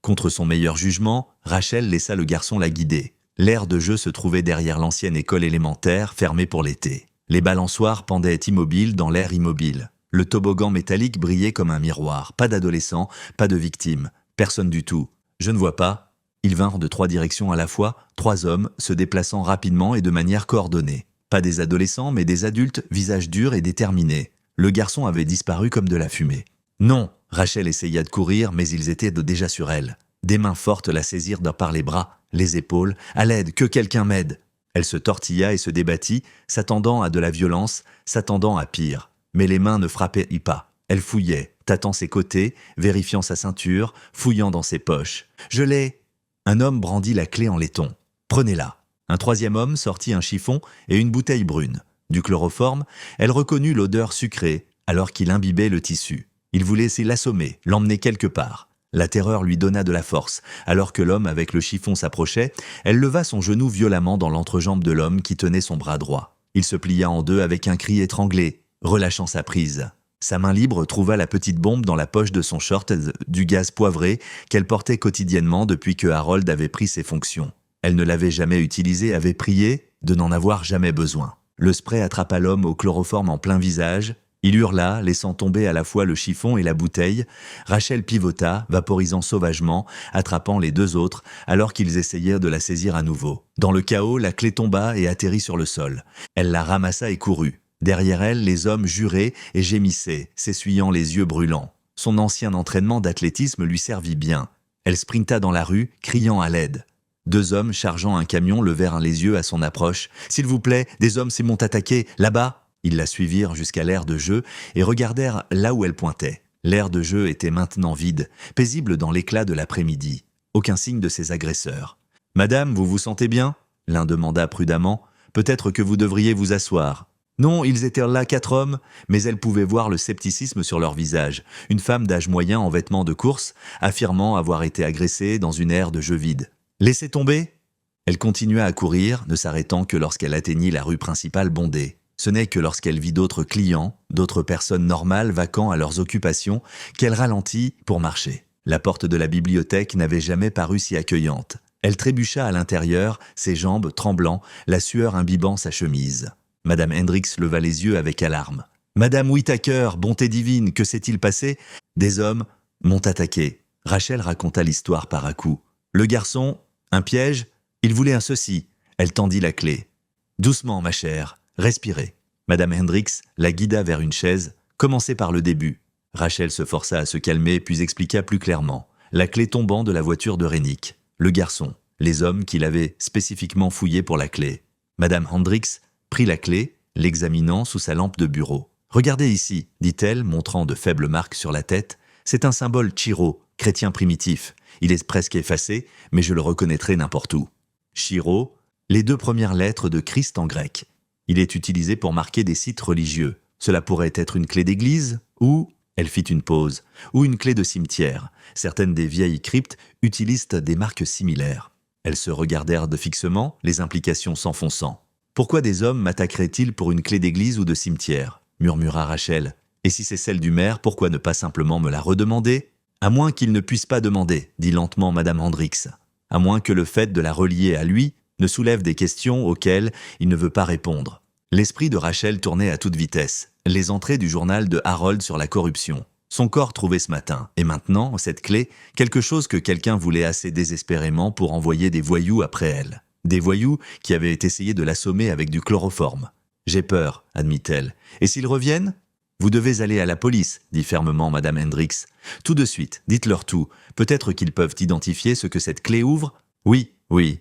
Contre son meilleur jugement, Rachel laissa le garçon la guider. L'aire de jeu se trouvait derrière l'ancienne école élémentaire, fermée pour l'été. Les balançoires pendaient immobiles dans l'air immobile. Le toboggan métallique brillait comme un miroir. Pas d'adolescents, pas de victimes. Personne du tout. « Je ne vois pas. » Ils vinrent de 3 directions à la fois, 3 hommes se déplaçant rapidement et de manière coordonnée. Pas des adolescents, mais des adultes, visage dur et déterminés. Le garçon avait disparu comme de la fumée. « Non !» Rachel essaya de courir, mais ils étaient déjà sur elle. Des mains fortes la saisirent par les bras, les épaules. « À l'aide, que quelqu'un m'aide !» Elle se tortilla et se débattit, s'attendant à de la violence, s'attendant à pire. Mais les mains ne frappaient pas. Elle fouillait, tâtant ses côtés, vérifiant sa ceinture, fouillant dans ses poches. « Je l'ai !» Un homme brandit la clé en laiton. « Prenez-la !» Un 3e homme sortit un chiffon et une bouteille brune. Du chloroforme, elle reconnut l'odeur sucrée alors qu'il imbibait le tissu. Il voulait essayer l'assommer, l'emmener quelque part. La terreur lui donna de la force. Alors que l'homme avec le chiffon s'approchait, elle leva son genou violemment dans l'entrejambe de l'homme qui tenait son bras droit. Il se plia en 2 avec un cri étranglé, relâchant sa prise. Sa main libre trouva la petite bombe dans la poche de son short, du gaz poivré qu'elle portait quotidiennement depuis que Harold avait pris ses fonctions. Elle ne l'avait jamais utilisé, avait prié de n'en avoir jamais besoin. Le spray attrapa l'homme au chloroforme en plein visage. Il hurla, laissant tomber à la fois le chiffon et la bouteille. Rachel pivota, vaporisant sauvagement, attrapant les 2 autres, alors qu'ils essayèrent de la saisir à nouveau. Dans le chaos, la clé tomba et atterrit sur le sol. Elle la ramassa et courut. Derrière elle, les hommes juraient et gémissaient, s'essuyant les yeux brûlants. Son ancien entraînement d'athlétisme lui servit bien. Elle sprinta dans la rue, criant à l'aide. 2 hommes chargeant un camion levèrent les yeux à son approche. « S'il vous plaît, des hommes s'y m'ont attaqué, là-bas !» Ils la suivirent jusqu'à l'aire de jeu et regardèrent là où elle pointait. L'aire de jeu était maintenant vide, paisible dans l'éclat de l'après-midi. Aucun signe de ses agresseurs. « Madame, vous vous sentez bien ?» l'un demanda prudemment. « Peut-être que vous devriez vous asseoir. » Non, ils étaient là 4 hommes, mais elle pouvait voir le scepticisme sur leur visage. Une femme d'âge moyen en vêtements de course, affirmant avoir été agressée dans une aire de jeu vide. « Laissez tomber !» Elle continua à courir, ne s'arrêtant que lorsqu'elle atteignit la rue principale bondée. Ce n'est que lorsqu'elle vit d'autres clients, d'autres personnes normales vaquant à leurs occupations, qu'elle ralentit pour marcher. La porte de la bibliothèque n'avait jamais paru si accueillante. Elle trébucha à l'intérieur, ses jambes tremblant, la sueur imbibant sa chemise. Madame Hendricks leva les yeux avec alarme. « Madame Whittaker, bonté divine, que s'est-il passé ?» Des hommes m'ont attaqué. Rachel raconta l'histoire par à-coups. Le garçon, un piège, il voulait un ceci. Elle tendit la clé. « Doucement, ma chère, respirez. » Madame Hendricks la guida vers une chaise. « Commencez par le début. » Rachel se força à se calmer puis expliqua plus clairement. La clé tombant de la voiture de Rennick. Le garçon, les hommes qui l'avaient spécifiquement fouillé pour la clé. Madame Hendricks prit la clé, l'examinant sous sa lampe de bureau. « Regardez ici, dit-elle, montrant de faibles marques sur la tête. C'est un symbole Chiro, chrétien primitif. Il est presque effacé, mais je le reconnaîtrai n'importe où. Chiro, les 2 premières lettres de Christ en grec. Il est utilisé pour marquer des sites religieux. Cela pourrait être une clé d'église ou... » Elle fit une pause. « Ou une clé de cimetière. Certaines des vieilles cryptes utilisent des marques similaires. » Elles se regardèrent de fixement, les implications s'enfonçant. « Pourquoi des hommes m'attaqueraient-ils pour une clé d'église ou de cimetière ?» murmura Rachel. « Et si c'est celle du maire, pourquoi ne pas simplement me la redemander ?»« À moins qu'il ne puisse pas demander, dit lentement Madame Hendricks. À moins que le fait de la relier à lui ne soulève des questions auxquelles il ne veut pas répondre. » L'esprit de Rachel tournait à toute vitesse. Les entrées du journal de Harold sur la corruption. Son corps trouvé ce matin. Et maintenant, cette clé, quelque chose que quelqu'un voulait assez désespérément pour envoyer des voyous après elle. Des voyous qui avaient essayé de l'assommer avec du chloroforme. « J'ai peur, admit-elle. Et s'ils reviennent ?»« Vous devez aller à la police, dit fermement Madame Hendricks. Tout de suite, dites-leur tout. Peut-être qu'ils peuvent identifier ce que cette clé ouvre ?»« Oui,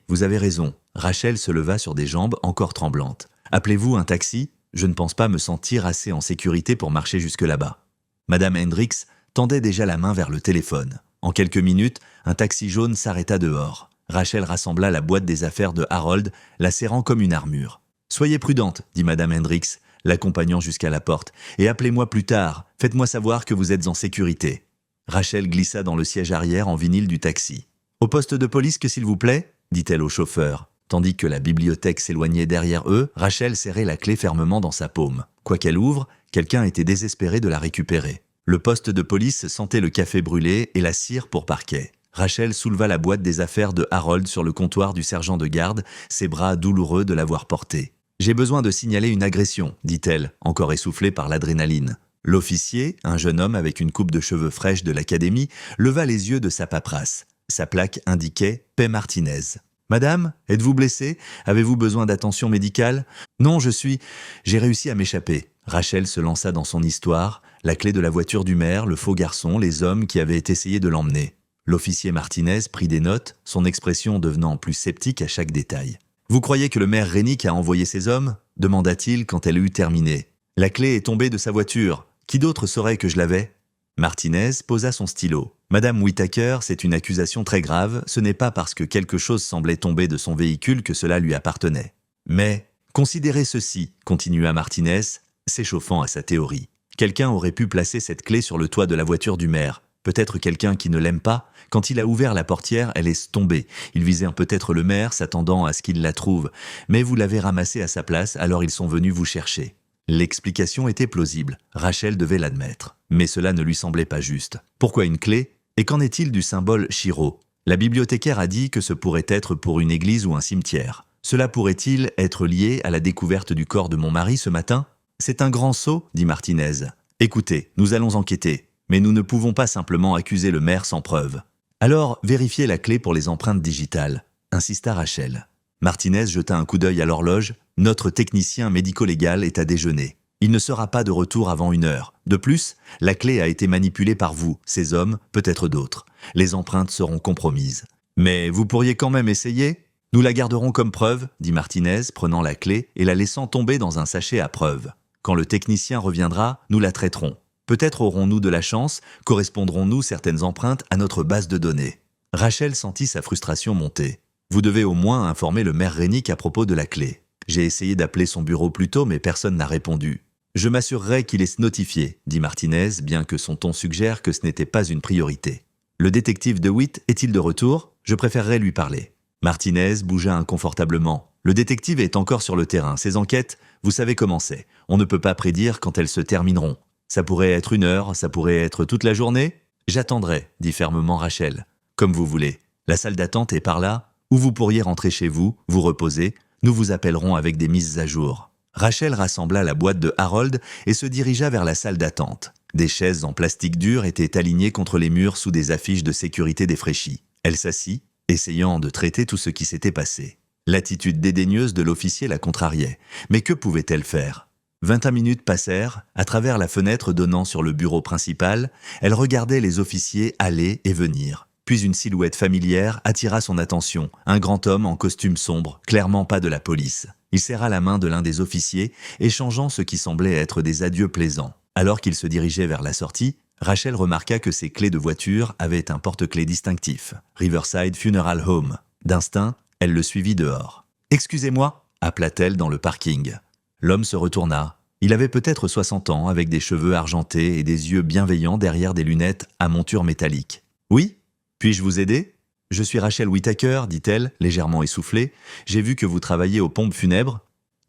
vous avez raison. » Rachel se leva sur des jambes encore tremblantes. « Appelez-vous un taxi ? Je ne pense pas me sentir assez en sécurité pour marcher jusque là-bas. » Madame Hendricks tendait déjà la main vers le téléphone. En quelques minutes, un taxi jaune s'arrêta dehors. Rachel rassembla la boîte des affaires de Harold, la serrant comme une armure. « Soyez prudente, dit Madame Hendricks, l'accompagnant jusqu'à la porte. « Et appelez-moi plus tard. Faites-moi savoir que vous êtes en sécurité. » Rachel glissa dans le siège arrière en vinyle du taxi. « Au poste de police que s'il vous plaît ?» dit-elle au chauffeur. Tandis que la bibliothèque s'éloignait derrière eux, Rachel serrait la clé fermement dans sa paume. Quoi qu'elle ouvre, quelqu'un était désespéré de la récupérer. Le poste de police sentait le café brûlé et la cire pour parquet. Rachel souleva la boîte des affaires de Harold sur le comptoir du sergent de garde, ses bras douloureux de l'avoir porté. « J'ai besoin de signaler une agression, dit-elle, encore essoufflée par l'adrénaline. L'officier, un jeune homme avec une coupe de cheveux fraîche de l'académie, leva les yeux de sa paperasse. Sa plaque indiquait « Paix Martinez ». « Madame, êtes-vous blessée? Avez-vous besoin d'attention médicale ?»« Non, j'ai réussi à m'échapper. » Rachel se lança dans son histoire, la clé de la voiture du maire, le faux garçon, les hommes qui avaient essayé de l'emmener. L'officier Martinez prit des notes, son expression devenant plus sceptique à chaque détail. « Vous croyez que le maire Rennick a envoyé ses hommes ?» demanda-t-il quand elle eut terminé. « La clé est tombée de sa voiture. Qui d'autre saurait que je l'avais ?» Martinez posa son stylo. « Madame Whittaker, c'est une accusation très grave. Ce n'est pas parce que quelque chose semblait tomber de son véhicule que cela lui appartenait. Mais, considérez ceci, continua Martinez, s'échauffant à sa théorie. Quelqu'un aurait pu placer cette clé sur le toit de la voiture du maire. Peut-être quelqu'un qui ne l'aime pas. Quand il a ouvert la portière, elle est tombée. Il visait peut-être le maire, s'attendant à ce qu'il la trouve. Mais vous l'avez ramassée à sa place, alors ils sont venus vous chercher. » L'explication était plausible. Rachel devait l'admettre. Mais cela ne lui semblait pas juste. Pourquoi une clé? Et qu'en est-il du symbole Chiro? La bibliothécaire a dit que ce pourrait être pour une église ou un cimetière. Cela pourrait-il être lié à la découverte du corps de mon mari ce matin? C'est un grand saut, dit Martinez. Écoutez, nous allons enquêter, mais nous ne pouvons pas simplement accuser le maire sans preuve. Alors, vérifiez la clé pour les empreintes digitales, insista Rachel. Martinez jeta un coup d'œil à l'horloge. Notre technicien médico-légal est à déjeuner. Il ne sera pas de retour avant 1 heure. De plus, la clé a été manipulée par vous, ces hommes, peut-être d'autres. Les empreintes seront compromises. Mais vous pourriez quand même essayer? Nous la garderons comme preuve, dit Martinez, prenant la clé et la laissant tomber dans un sachet à preuve. Quand le technicien reviendra, nous la traiterons. Peut-être aurons-nous de la chance, correspondrons-nous certaines empreintes à notre base de données. Rachel sentit sa frustration monter. Vous devez au moins informer le maire Rennick à propos de la clé. J'ai essayé d'appeler son bureau plus tôt, mais personne n'a répondu. Je m'assurerai qu'il est notifié, dit Martinez, bien que son ton suggère que ce n'était pas une priorité. Le détective DeWitt est-il de retour? Je préférerais lui parler. Martinez bougea inconfortablement. Le détective est encore sur le terrain. Ses enquêtes, vous savez comment c'est. On ne peut pas prédire quand elles se termineront. Ça pourrait être 1 heure, ça pourrait être toute la journée. J'attendrai, dit fermement Rachel. Comme vous voulez. La salle d'attente est par là, où vous pourriez rentrer chez vous, vous reposer. Nous vous appellerons avec des mises à jour. Rachel rassembla la boîte de Harold et se dirigea vers la salle d'attente. Des chaises en plastique dur étaient alignées contre les murs sous des affiches de sécurité défraîchies. Elle s'assit, essayant de traiter tout ce qui s'était passé. L'attitude dédaigneuse de l'officier la contrariait. Mais que pouvait-elle faire? 21 minutes passèrent. À travers la fenêtre donnant sur le bureau principal, elle regardait les officiers aller et venir. Puis une silhouette familière attira son attention, un grand homme en costume sombre, clairement pas de la police. Il serra la main de l'un des officiers, échangeant ce qui semblait être des adieux plaisants. Alors qu'il se dirigeait vers la sortie, Rachel remarqua que ses clés de voiture avaient un porte-clés distinctif, Riverside Funeral Home. D'instinct, elle le suivit dehors. « Excusez-moi » appela-t-elle dans le parking. L'homme se retourna. Il avait peut-être 60 ans, avec des cheveux argentés et des yeux bienveillants derrière des lunettes à monture métallique. « Oui ? Puis-je vous aider ? Je suis Rachel Whittaker, dit-elle, légèrement essoufflée. J'ai vu que vous travaillez aux pompes funèbres.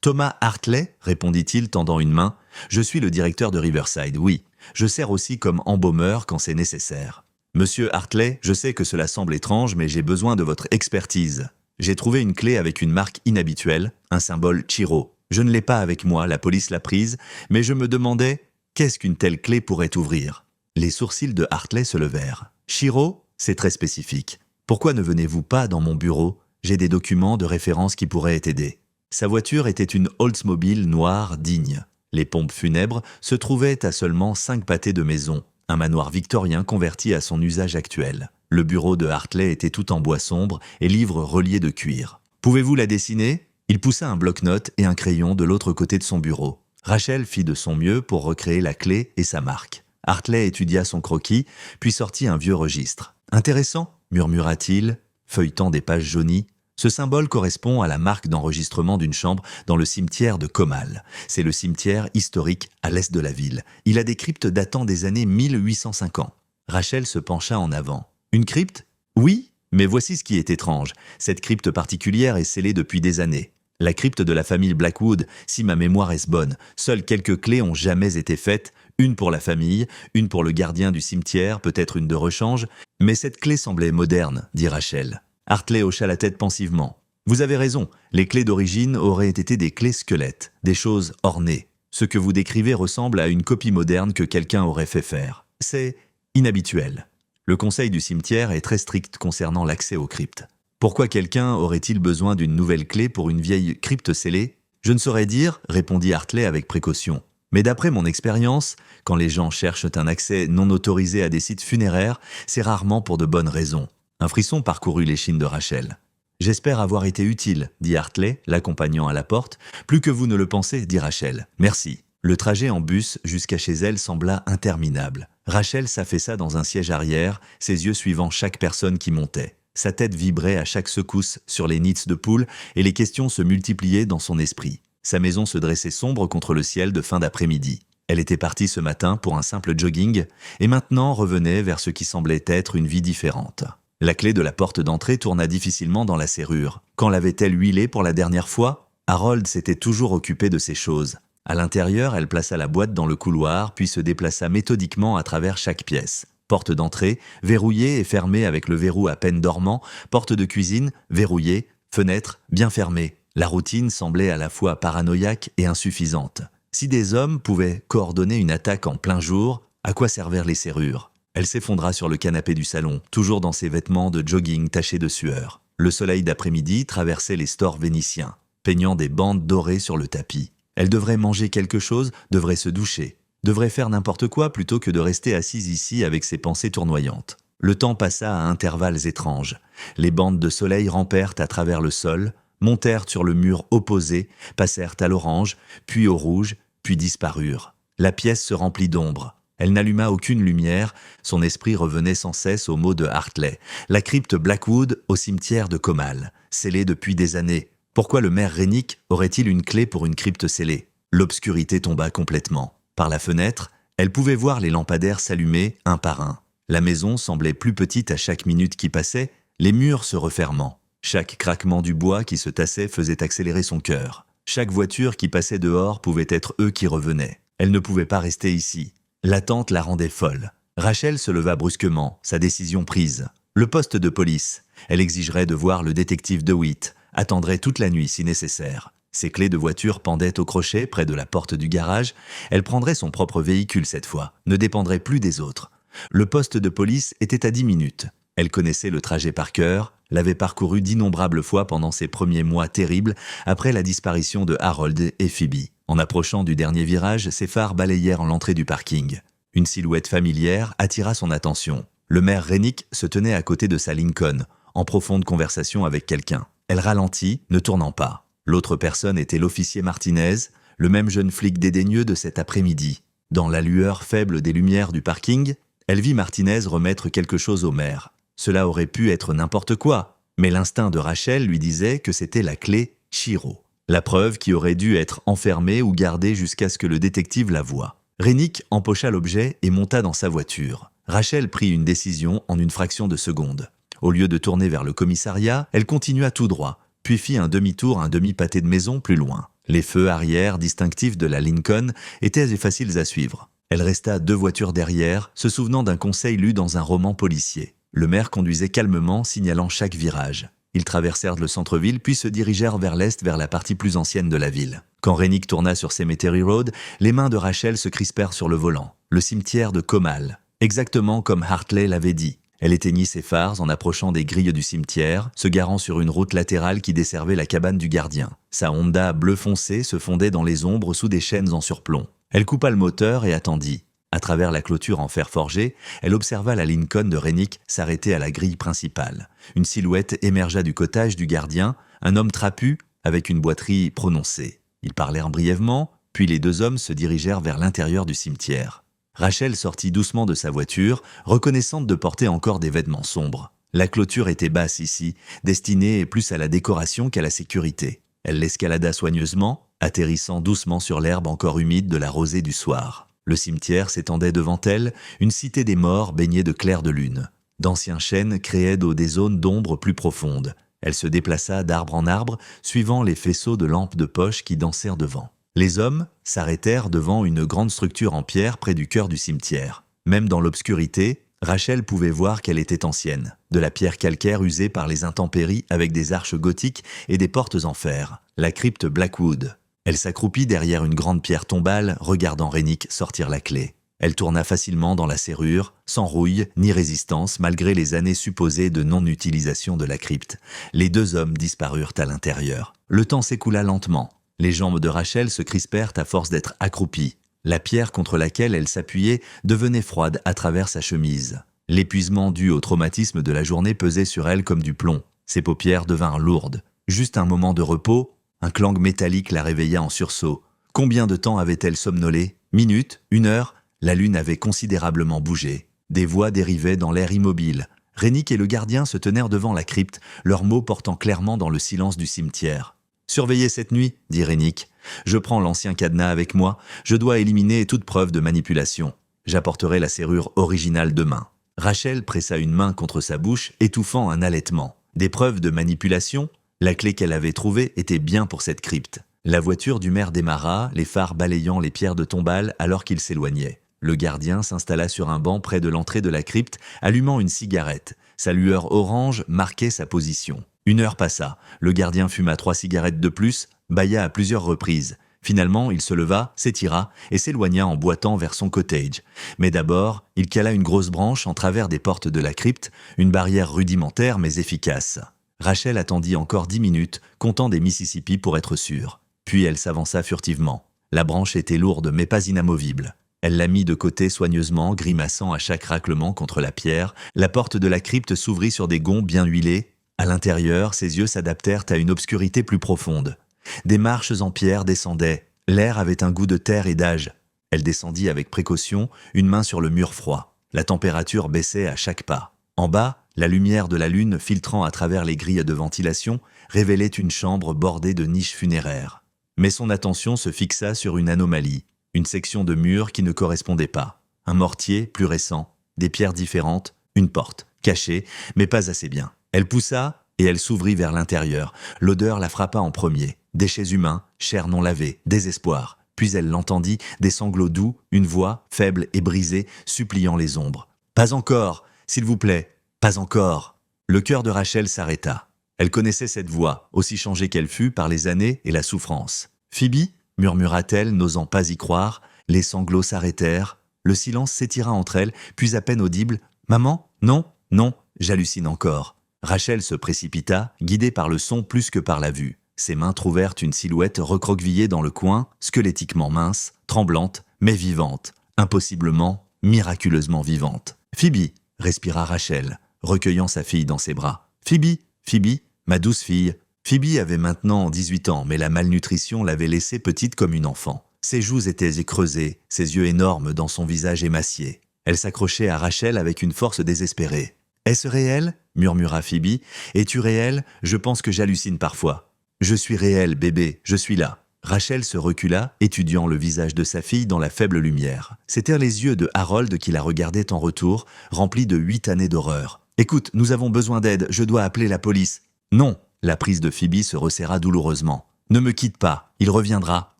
Thomas Hartley, répondit-il, tendant une main. Je suis le directeur de Riverside, oui. Je sers aussi comme embaumeur quand c'est nécessaire. Monsieur Hartley, je sais que cela semble étrange, mais j'ai besoin de votre expertise. J'ai trouvé une clé avec une marque inhabituelle, un symbole Chiro. Je ne l'ai pas avec moi, la police l'a prise, mais je me demandais, qu'est-ce qu'une telle clé pourrait ouvrir? Les sourcils de Hartley se levèrent. Chiro, c'est très spécifique. Pourquoi ne venez-vous pas dans mon bureau? J'ai des documents de référence qui pourraient t'aider. Sa voiture était une Oldsmobile noire digne. Les pompes funèbres se trouvaient à seulement 5 pâtés de maison, un manoir victorien converti à son usage actuel. Le bureau de Hartley était tout en bois sombre et livres reliés de cuir. « Pouvez-vous la dessiner ?» Il poussa un bloc-notes et un crayon de l'autre côté de son bureau. Rachel fit de son mieux pour recréer la clé et sa marque. Hartley étudia son croquis, puis sortit un vieux registre. « Intéressant » murmura-t-il, feuilletant des pages jaunies. Ce symbole correspond à la marque d'enregistrement d'une chambre dans le cimetière de Comal. C'est le cimetière historique à l'est de la ville. Il a des cryptes datant des années 1850. Rachel se pencha en avant. Une crypte? Oui, mais voici ce qui est étrange. Cette crypte particulière est scellée depuis des années. La crypte de la famille Blackwood, si ma mémoire est bonne. Seules quelques clés ont jamais été faites, une pour la famille, une pour le gardien du cimetière, peut-être une de rechange. Mais cette clé semblait moderne, dit Rachel. Hartley hocha la tête pensivement. Vous avez raison, les clés d'origine auraient été des clés squelettes, des choses ornées. Ce que vous décrivez ressemble à une copie moderne que quelqu'un aurait fait faire. C'est inhabituel. Le conseil du cimetière est très strict concernant l'accès aux cryptes. Pourquoi quelqu'un aurait-il besoin d'une nouvelle clé pour une vieille crypte scellée? Je ne saurais dire, répondit Hartley avec précaution. Mais d'après mon expérience, quand les gens cherchent un accès non autorisé à des sites funéraires, c'est rarement pour de bonnes raisons. Un frisson parcourut l'échine de Rachel. « J'espère avoir été utile, » dit Hartley, l'accompagnant à la porte. « Plus que vous ne le pensez, » dit Rachel. « Merci. » Le trajet en bus jusqu'à chez elle sembla interminable. Rachel s'affaissa dans un siège arrière, ses yeux suivant chaque personne qui montait. Sa tête vibrait à chaque secousse sur les nids de poule et les questions se multipliaient dans son esprit. Sa maison se dressait sombre contre le ciel de fin d'après-midi. Elle était partie ce matin pour un simple jogging et maintenant revenait vers ce qui semblait être une vie différente. La clé de la porte d'entrée tourna difficilement dans la serrure. Quand l'avait-elle huilée pour la dernière fois? Harold s'était toujours occupé de ces choses. À l'intérieur, elle plaça la boîte dans le couloir, puis se déplaça méthodiquement à travers chaque pièce. Porte d'entrée, verrouillée et fermée avec le verrou à peine dormant, porte de cuisine, verrouillée, fenêtre, bien fermée. La routine semblait à la fois paranoïaque et insuffisante. Si des hommes pouvaient coordonner une attaque en plein jour, à quoi servirent les serrures? Elle s'effondra sur le canapé du salon, toujours dans ses vêtements de jogging tachés de sueur. Le soleil d'après-midi traversait les stores vénitiens, peignant des bandes dorées sur le tapis. Elle devrait manger quelque chose, devrait se doucher, devrait faire n'importe quoi plutôt que de rester assise ici avec ses pensées tournoyantes. Le temps passa à intervalles étranges. Les bandes de soleil rampèrent à travers le sol, montèrent sur le mur opposé, passèrent à l'orange, puis au rouge, puis disparurent. La pièce se remplit d'ombre. Elle n'alluma aucune lumière, son esprit revenait sans cesse aux mots de Hartley. La crypte Blackwood au cimetière de Comal, scellée depuis des années. Pourquoi le maire Rennick aurait-il une clé pour une crypte scellée? L'obscurité tomba complètement. Par la fenêtre, elle pouvait voir les lampadaires s'allumer un par un. La maison semblait plus petite à chaque minute qui passait, les murs se refermant. Chaque craquement du bois qui se tassait faisait accélérer son cœur. Chaque voiture qui passait dehors pouvait être eux qui revenaient. Elle ne pouvait pas rester ici. L'attente la rendait folle. Rachel se leva brusquement, sa décision prise. Le poste de police. Elle exigerait de voir le détective DeWitt, attendrait toute la nuit si nécessaire. Ses clés de voiture pendaient au crochet près de la porte du garage. Elle prendrait son propre véhicule cette fois, ne dépendrait plus des autres. Le poste de police était à 10 minutes. Elle connaissait le trajet par cœur, l'avait parcouru d'innombrables fois pendant ces premiers mois terribles après la disparition de Harold et Phoebe. En approchant du dernier virage, ses phares balayèrent l'entrée du parking. Une silhouette familière attira son attention. Le maire Rennick se tenait à côté de sa Lincoln, en profonde conversation avec quelqu'un. Elle ralentit, ne tournant pas. L'autre personne était l'officier Martinez, le même jeune flic dédaigneux de cet après-midi. Dans la lueur faible des lumières du parking, elle vit Martinez remettre quelque chose au maire. Cela aurait pu être n'importe quoi, mais l'instinct de Rachel lui disait que c'était la clé Chiro. La preuve qui aurait dû être enfermée ou gardée jusqu'à ce que le détective la voie. Rennick empocha l'objet et monta dans sa voiture. Rachel prit une décision en une fraction de seconde. Au lieu de tourner vers le commissariat, elle continua tout droit, puis fit un demi-tour, un demi-pâté de maison plus loin. Les feux arrière distinctifs de la Lincoln étaient faciles à suivre. Elle resta 2 voitures derrière, se souvenant d'un conseil lu dans un roman policier. Le maire conduisait calmement, signalant chaque virage. Ils traversèrent le centre-ville puis se dirigèrent vers l'est, vers la partie plus ancienne de la ville. Quand Rennick tourna sur Cemetery Road, les mains de Rachel se crispèrent sur le volant. Le cimetière de Comal, exactement comme Hartley l'avait dit. Elle éteignit ses phares en approchant des grilles du cimetière, se garant sur une route latérale qui desservait la cabane du gardien. Sa Honda bleu foncé se fondait dans les ombres sous des chaînes en surplomb. Elle coupa le moteur et attendit. À travers la clôture en fer forgé, elle observa la Lincoln de Rennick s'arrêter à la grille principale. Une silhouette émergea du cottage du gardien, un homme trapu avec une boiterie prononcée. Ils parlèrent brièvement, puis les 2 hommes se dirigèrent vers l'intérieur du cimetière. Rachel sortit doucement de sa voiture, reconnaissante de porter encore des vêtements sombres. La clôture était basse ici, destinée plus à la décoration qu'à la sécurité. Elle l'escalada soigneusement, atterrissant doucement sur l'herbe encore humide de la rosée du soir. Le cimetière s'étendait devant elle, une cité des morts baignée de clairs de lune. D'anciens chênes créaient des zones d'ombre plus profondes. Elle se déplaça d'arbre en arbre, suivant les faisceaux de lampes de poche qui dansèrent devant. Les hommes s'arrêtèrent devant une grande structure en pierre près du cœur du cimetière. Même dans l'obscurité, Rachel pouvait voir qu'elle était ancienne. De la pierre calcaire usée par les intempéries avec des arches gothiques et des portes en fer. La crypte Blackwood. Elle s'accroupit derrière une grande pierre tombale, regardant Rennick sortir la clé. Elle tourna facilement dans la serrure, sans rouille ni résistance, malgré les années supposées de non-utilisation de la crypte. Les 2 hommes disparurent à l'intérieur. Le temps s'écoula lentement. Les jambes de Rachel se crispèrent à force d'être accroupies. La pierre contre laquelle elle s'appuyait devenait froide à travers sa chemise. L'épuisement dû au traumatisme de la journée pesait sur elle comme du plomb. Ses paupières devinrent lourdes. Juste un moment de repos, un clang métallique la réveilla en sursaut. Combien de temps avait-elle somnolé? Minutes? 1 heure? La lune avait considérablement bougé. Des voix dérivaient dans l'air immobile. Rennick et le gardien se tenèrent devant la crypte, leurs mots portant clairement dans le silence du cimetière. « Surveillez cette nuit, » dit Rennick. « Je prends l'ancien cadenas avec moi. Je dois éliminer toute preuve de manipulation. J'apporterai la serrure originale demain. » Rachel pressa une main contre sa bouche, étouffant un halètement. Des preuves de manipulation? La clé qu'elle avait trouvée était bien pour cette crypte. La voiture du maire démarra, les phares balayant les pierres de tombale alors qu'il s'éloignait. Le gardien s'installa sur un banc près de l'entrée de la crypte, allumant une cigarette. Sa lueur orange marquait sa position. 1 heure passa. Le gardien fuma 3 cigarettes de plus, bâilla à plusieurs reprises. Finalement, il se leva, s'étira et s'éloigna en boitant vers son cottage. Mais d'abord, il cala une grosse branche en travers des portes de la crypte, une barrière rudimentaire mais efficace. Rachel attendit encore 10 minutes, comptant des Mississippi pour être sûre. Puis elle s'avança furtivement. La branche était lourde mais pas inamovible. Elle la mit de côté soigneusement, grimaçant à chaque raclement contre la pierre. La porte de la crypte s'ouvrit sur des gonds bien huilés. À l'intérieur, ses yeux s'adaptèrent à une obscurité plus profonde. Des marches en pierre descendaient. L'air avait un goût de terre et d'âge. Elle descendit avec précaution, une main sur le mur froid. La température baissait à chaque pas. En bas, la lumière de la lune filtrant à travers les grilles de ventilation révélait une chambre bordée de niches funéraires. Mais son attention se fixa sur une anomalie, une section de mur qui ne correspondait pas. Un mortier plus récent, des pierres différentes, une porte, cachée, mais pas assez bien. Elle poussa et elle s'ouvrit vers l'intérieur. L'odeur la frappa en premier. Déchets humains, chair non lavée, désespoir. Puis elle l'entendit, des sanglots doux, une voix, faible et brisée, suppliant les ombres. « Pas encore, s'il vous plaît, pas encore !» Le cœur de Rachel s'arrêta. Elle connaissait cette voix, aussi changée qu'elle fut par les années et la souffrance. « Phoebe » murmura-t-elle, n'osant pas y croire. Les sanglots s'arrêtèrent. Le silence s'étira entre elles, puis à peine audible. « Maman ? Non, non, j'hallucine encore. » Rachel se précipita, guidée par le son plus que par la vue. Ses mains trouvèrent une silhouette recroquevillée dans le coin, squelettiquement mince, tremblante, mais vivante, impossiblement, miraculeusement vivante. « Phoebe !» respira Rachel, recueillant sa fille dans ses bras. « Phoebe, Phoebe, ma douce fille. » Phoebe avait maintenant 18 ans, mais la malnutrition l'avait laissée petite comme une enfant. Ses joues étaient creusées, ses yeux énormes dans son visage émacié. Elle s'accrochait à Rachel avec une force désespérée. « Est-ce réel ?» murmura Phoebe. « Es-tu réel ? Je pense que j'hallucine parfois. »« Je suis réel, bébé, je suis là. » Rachel se recula, étudiant le visage de sa fille dans la faible lumière. C'étaient les yeux de Harold qui la regardaient en retour, remplis de 8 années d'horreur. « Écoute, nous avons besoin d'aide, je dois appeler la police. »« Non !» La prise de Phoebe se resserra douloureusement. « Ne me quitte pas, il reviendra,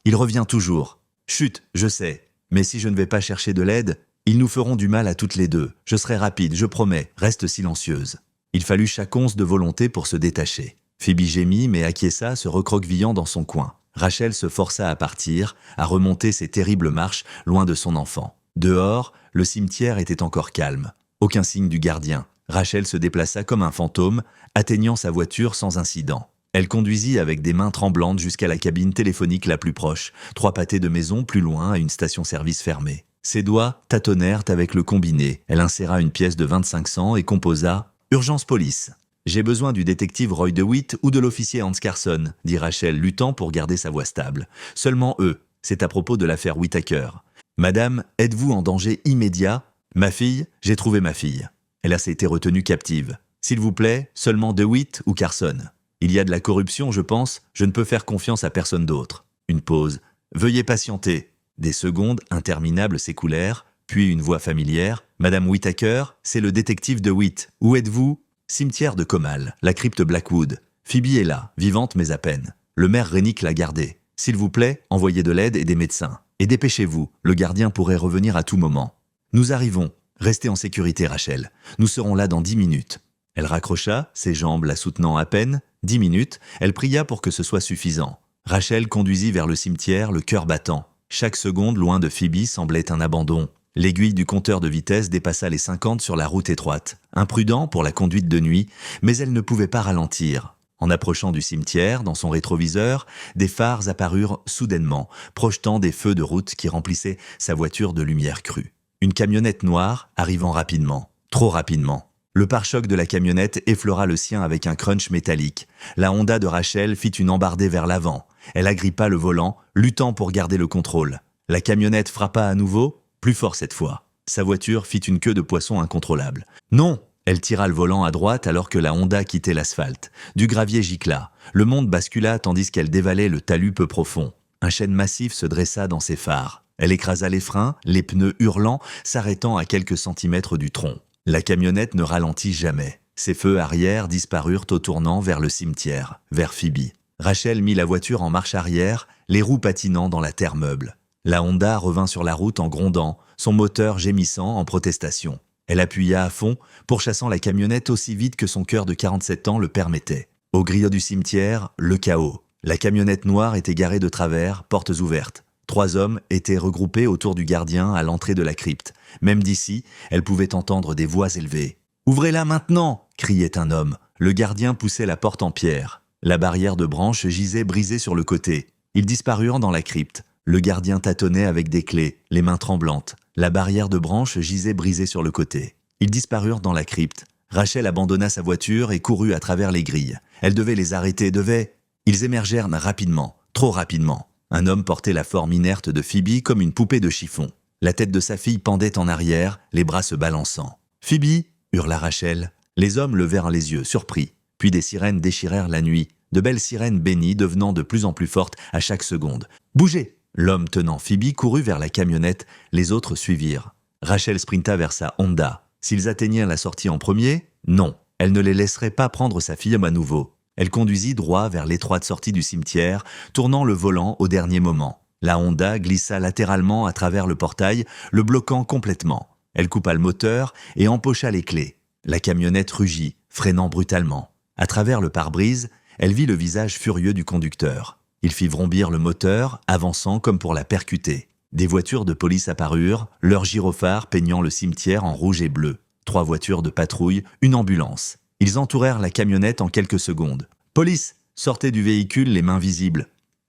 il revient toujours. »« Chut, je sais, mais si je ne vais pas chercher de l'aide, ils nous feront du mal à toutes les deux. Je serai rapide, je promets, reste silencieuse. » Il fallut chaque once de volonté pour se détacher. Phoebe gémit mais acquiesça, se recroquevillant dans son coin. Rachel se força à partir, à remonter ces terribles marches loin de son enfant. Dehors, le cimetière était encore calme. Aucun signe du gardien. Rachel se déplaça comme un fantôme, atteignant sa voiture sans incident. Elle conduisit avec des mains tremblantes jusqu'à la cabine téléphonique la plus proche, 3 pâtés de maison plus loin à une station-service fermée. Ses doigts tâtonnèrent avec le combiné. Elle inséra une pièce de 25 cents et composa « Urgence police ». « J'ai besoin du détective Roy DeWitt ou de l'officier Hans Carson », dit Rachel, luttant pour garder sa voix stable. « Seulement eux. C'est à propos de l'affaire Whittaker. »« Madame, êtes-vous en danger immédiat ?»« Ma fille, j'ai trouvé ma fille. Elle a été retenue captive. S'il vous plaît, seulement DeWitt ou Carson. Il y a de la corruption, je pense. Je ne peux faire confiance à personne d'autre. » Une pause. « Veuillez patienter. » Des secondes interminables s'écoulèrent, puis une voix familière. « Madame Whittaker, c'est le détective DeWitt. Où êtes-vous » Cimetière de Comal, la crypte Blackwood. Phoebe est là, vivante mais à peine. Le maire Rennick l'a gardée. S'il vous plaît, envoyez de l'aide et des médecins. Et dépêchez-vous, le gardien pourrait revenir à tout moment. Nous arrivons. Restez en sécurité, Rachel. Nous serons là dans 10 minutes. Elle raccrocha, ses jambes la soutenant à peine. 10 minutes, elle pria pour que ce soit suffisant. Rachel conduisit vers le cimetière, le cœur battant. Chaque seconde loin de Phoebe semblait un abandon. L'aiguille du compteur de vitesse dépassa les 50 sur la route étroite. Imprudent pour la conduite de nuit, mais elle ne pouvait pas ralentir. En approchant du cimetière, dans son rétroviseur, des phares apparurent soudainement, projetant des feux de route qui remplissaient sa voiture de lumière crue. Une camionnette noire arrivant rapidement, trop rapidement. Le pare-choc de la camionnette effleura le sien avec un crunch métallique. La Honda de Rachel fit une embardée vers l'avant. Elle agrippa le volant, luttant pour garder le contrôle. La camionnette frappa à nouveau, plus fort cette fois. Sa voiture fit une queue de poisson incontrôlable. « Non !» Elle tira le volant à droite alors que la Honda quittait l'asphalte. Du gravier gicla. Le monde bascula tandis qu'elle dévalait le talus peu profond. Un chêne massif se dressa dans ses phares. Elle écrasa les freins, les pneus hurlant, s'arrêtant à quelques centimètres du tronc. La camionnette ne ralentit jamais. Ses feux arrière disparurent au tournant vers le cimetière, vers Phoebe. Rachel mit la voiture en marche arrière, les roues patinant dans la terre meuble. La Honda revint sur la route en grondant, son moteur gémissant en protestation. Elle appuya à fond, pourchassant la camionnette aussi vite que son cœur de 47 ans le permettait. Au grillot du cimetière, le chaos. La camionnette noire était garée de travers, portes ouvertes. 3 hommes étaient regroupés autour du gardien à l'entrée de la crypte. Même d'ici, elle pouvait entendre des voix élevées. « Ouvrez-la maintenant !» criait un homme. Le gardien poussait la porte en pierre. La barrière de branches gisait brisée sur le côté. Ils disparurent dans la crypte. Le gardien tâtonnait avec des clés, les mains tremblantes. La barrière de branches gisait brisée sur le côté. Ils disparurent dans la crypte. Rachel abandonna sa voiture et courut à travers les grilles. Elle devait les arrêter, devait... Ils émergèrent rapidement, trop rapidement. Un homme portait la forme inerte de Phoebe comme une poupée de chiffon. La tête de sa fille pendait en arrière, les bras se balançant. « Phoebe !» hurla Rachel. Les hommes levèrent les yeux, surpris. Puis des sirènes déchirèrent la nuit, de belles sirènes bénies devenant de plus en plus fortes à chaque seconde. « Bougez !» L'homme tenant Phoebe courut vers la camionnette, les autres suivirent. Rachel sprinta vers sa Honda. S'ils atteignirent la sortie en premier, non, elle ne les laisserait pas prendre sa fille à nouveau. Elle conduisit droit vers l'étroite sortie du cimetière, tournant le volant au dernier moment. La Honda glissa latéralement à travers le portail, le bloquant complètement. Elle coupa le moteur et empocha les clés. La camionnette rugit, freinant brutalement. À travers le pare-brise, elle vit le visage furieux du conducteur. Il fit vrombir le moteur, avançant comme pour la percuter. Des voitures de police apparurent, leurs gyrophares peignant le cimetière en rouge et bleu. 3 voitures de patrouille, une ambulance. Ils entourèrent la camionnette en quelques secondes. « Police !» sortez du véhicule les mains visibles.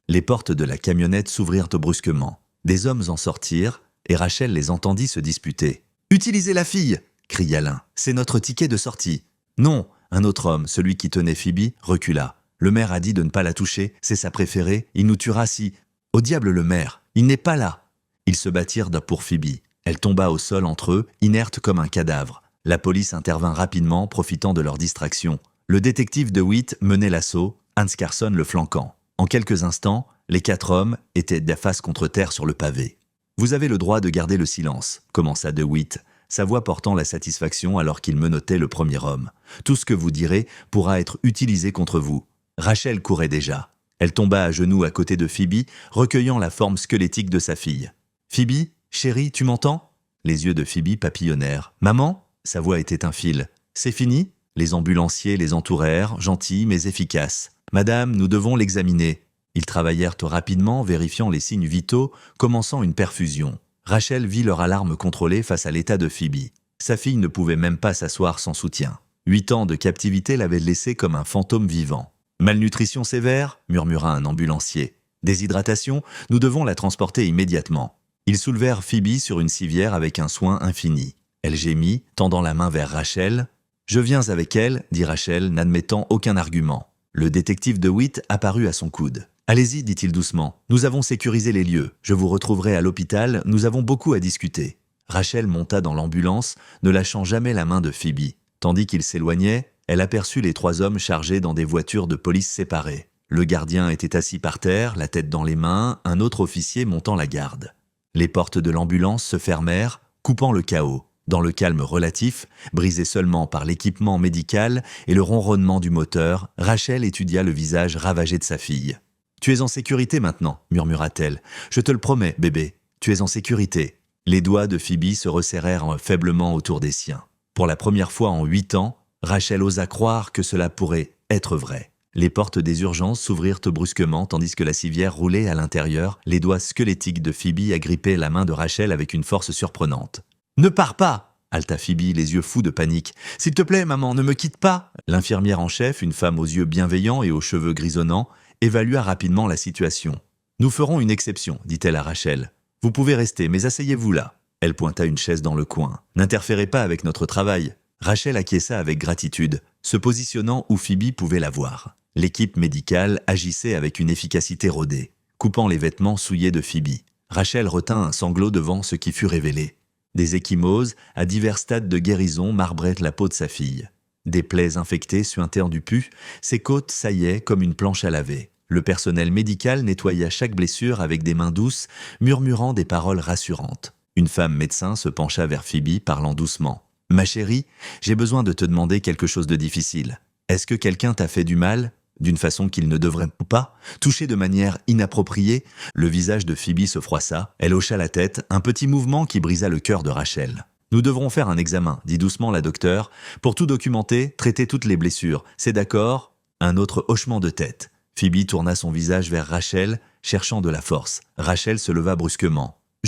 Les portes de la camionnette s'ouvrirent brusquement. Des hommes en sortirent, et Rachel les entendit se disputer. « Utilisez la fille !» cria l'un. « C'est notre ticket de sortie. » « Non !» Un autre homme, celui qui tenait Phoebe, recula. « Le maire a dit de ne pas la toucher, c'est sa préférée, il nous tuera si... » « Au diable le maire, il n'est pas là !» Ils se battirent pour Phoebe. Elle tomba au sol entre eux, inerte comme un cadavre. La police intervint rapidement, profitant de leur distraction. Le détective DeWitt menait l'assaut, Hans Carson le flanquant. En quelques instants, les 4 hommes étaient la face contre terre sur le pavé. « Vous avez le droit de garder le silence », commença DeWitt, sa voix portant la satisfaction alors qu'il menottait le premier homme. « Tout ce que vous direz pourra être utilisé contre vous. » Rachel courait déjà. Elle tomba à genoux à côté de Phoebe, recueillant la forme squelettique de sa fille. « Phoebe, chérie, tu m'entends ?» Les yeux de Phoebe papillonnèrent. « Maman ?» Sa voix était un fil. « C'est fini ?» Les ambulanciers les entourèrent, gentils mais efficaces. « Madame, nous devons l'examiner. » Ils travaillèrent rapidement, vérifiant les signes vitaux, commençant une perfusion. Rachel vit leur alarme contrôlée face à l'état de Phoebe. Sa fille ne pouvait même pas s'asseoir sans soutien. 8 ans de captivité l'avaient laissée comme un fantôme vivant. « Malnutrition sévère ?» murmura un ambulancier. « Déshydratation, nous devons la transporter immédiatement. » Ils soulevèrent Phoebe sur une civière avec un soin infini. Elle gémit, tendant la main vers Rachel. « Je viens avec elle, » dit Rachel, n'admettant aucun argument. Le détective DeWitt apparut à son coude. « Allez-y, dit-il doucement. Nous avons sécurisé les lieux. Je vous retrouverai à l'hôpital, nous avons beaucoup à discuter. » Rachel monta dans l'ambulance, ne lâchant jamais la main de Phoebe. Tandis qu'il s'éloignait, elle aperçut les 3 hommes chargés dans des voitures de police séparées. Le gardien était assis par terre, la tête dans les mains, un autre officier montant la garde. Les portes de l'ambulance se fermèrent, coupant le chaos. Dans le calme relatif, brisé seulement par l'équipement médical et le ronronnement du moteur, Rachel étudia le visage ravagé de sa fille. « Tu es en sécurité maintenant, » murmura-t-elle. « Je te le promets, bébé, tu es en sécurité. » Les doigts de Phoebe se resserrèrent faiblement autour des siens. Pour la première fois en 8 ans, Rachel osa croire que cela pourrait être vrai. Les portes des urgences s'ouvrirent brusquement tandis que la civière roulait à l'intérieur, les doigts squelettiques de Phoebe agrippaient la main de Rachel avec une force surprenante. « Ne pars pas !» halta Phoebe, les yeux fous de panique. « S'il te plaît, maman, ne me quitte pas !» L'infirmière en chef, une femme aux yeux bienveillants et aux cheveux grisonnants, évalua rapidement la situation. « Nous ferons une exception, dit-elle à Rachel. Vous pouvez rester, mais asseyez-vous là. » Elle pointa une chaise dans le coin. « N'interférez pas avec notre travail. » Rachel acquiesça avec gratitude, se positionnant où Phoebe pouvait la voir. L'équipe médicale agissait avec une efficacité rodée, coupant les vêtements souillés de Phoebe. Rachel retint un sanglot devant ce qui fut révélé. Des ecchymoses, à divers stades de guérison, marbraient la peau de sa fille. Des plaies infectées suintèrent du pus, ses côtes saillaient comme une planche à laver. Le personnel médical nettoya chaque blessure avec des mains douces, murmurant des paroles rassurantes. Une femme médecin se pencha vers Phoebe, parlant doucement. « Ma chérie, j'ai besoin de te demander quelque chose de difficile. Est-ce que quelqu'un t'a fait du mal, d'une façon qu'il ne devrait pas, touché de manière inappropriée ?» Le visage de Phoebe se froissa, elle hocha la tête, un petit mouvement qui brisa le cœur de Rachel. « Nous devrons faire un examen, dit doucement la docteure, pour tout documenter, traiter toutes les blessures. C'est d'accord ?» Un autre hochement de tête. Phoebe tourna son visage vers Rachel, cherchant de la force. Rachel se leva brusquement. «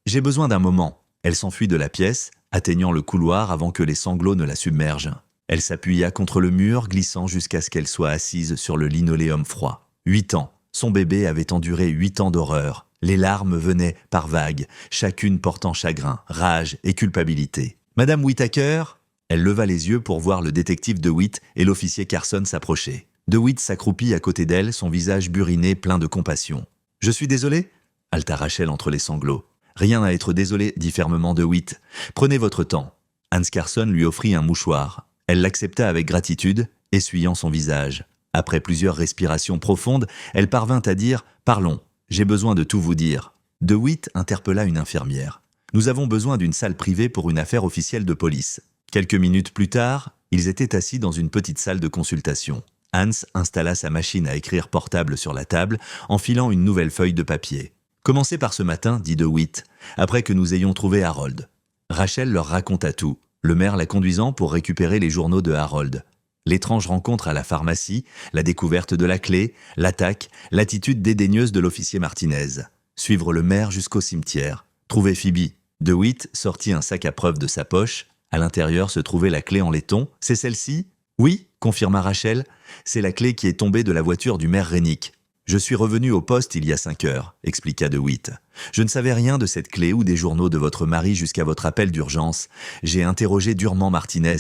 J'ai besoin d'un moment. » Elle s'enfuit de la pièce, atteignant le couloir avant que les sanglots ne la submergent. Elle s'appuya contre le mur, glissant jusqu'à ce qu'elle soit assise sur le linoléum froid. 8 ans. Son bébé avait enduré 8 ans d'horreur. Les larmes venaient par vagues, chacune portant chagrin, rage et culpabilité. « Madame Whittaker ?» Elle leva les yeux pour voir le détective DeWitt et l'officier Carson s'approcher. DeWitt s'accroupit à côté d'elle, son visage buriné plein de compassion. « Je suis désolé » haleta Rachel entre les sanglots. « Rien à être désolé, dit fermement DeWitt. Prenez votre temps. » Hans Carson lui offrit un mouchoir. Elle l'accepta avec gratitude, essuyant son visage. Après plusieurs respirations profondes, elle parvint à dire « Parlons, j'ai besoin de tout vous dire. » DeWitt interpella une infirmière. « Nous avons besoin d'une salle privée pour une affaire officielle de police. » Quelques minutes plus tard, ils étaient assis dans une petite salle de consultation. Hans installa sa machine à écrire portable sur la table, enfilant une nouvelle feuille de papier. « Commencez par ce matin, dit DeWitt, après que nous ayons trouvé Harold. » Rachel leur raconta tout, le maire la conduisant pour récupérer les journaux de Harold. L'étrange rencontre à la pharmacie, la découverte de la clé, l'attaque, l'attitude dédaigneuse de l'officier Martinez. Suivre le maire jusqu'au cimetière. Trouver Phoebe. DeWitt sortit un sac à preuve de sa poche. À l'intérieur se trouvait la clé en laiton. « C'est celle-ci »« Oui, confirma Rachel. C'est la clé qui est tombée de la voiture du maire Rennick. Je suis revenu au poste il y a 5 heures, expliqua DeWitt. Je ne savais rien de cette clé ou des journaux de votre mari jusqu'à votre appel d'urgence. J'ai interrogé durement Martinez.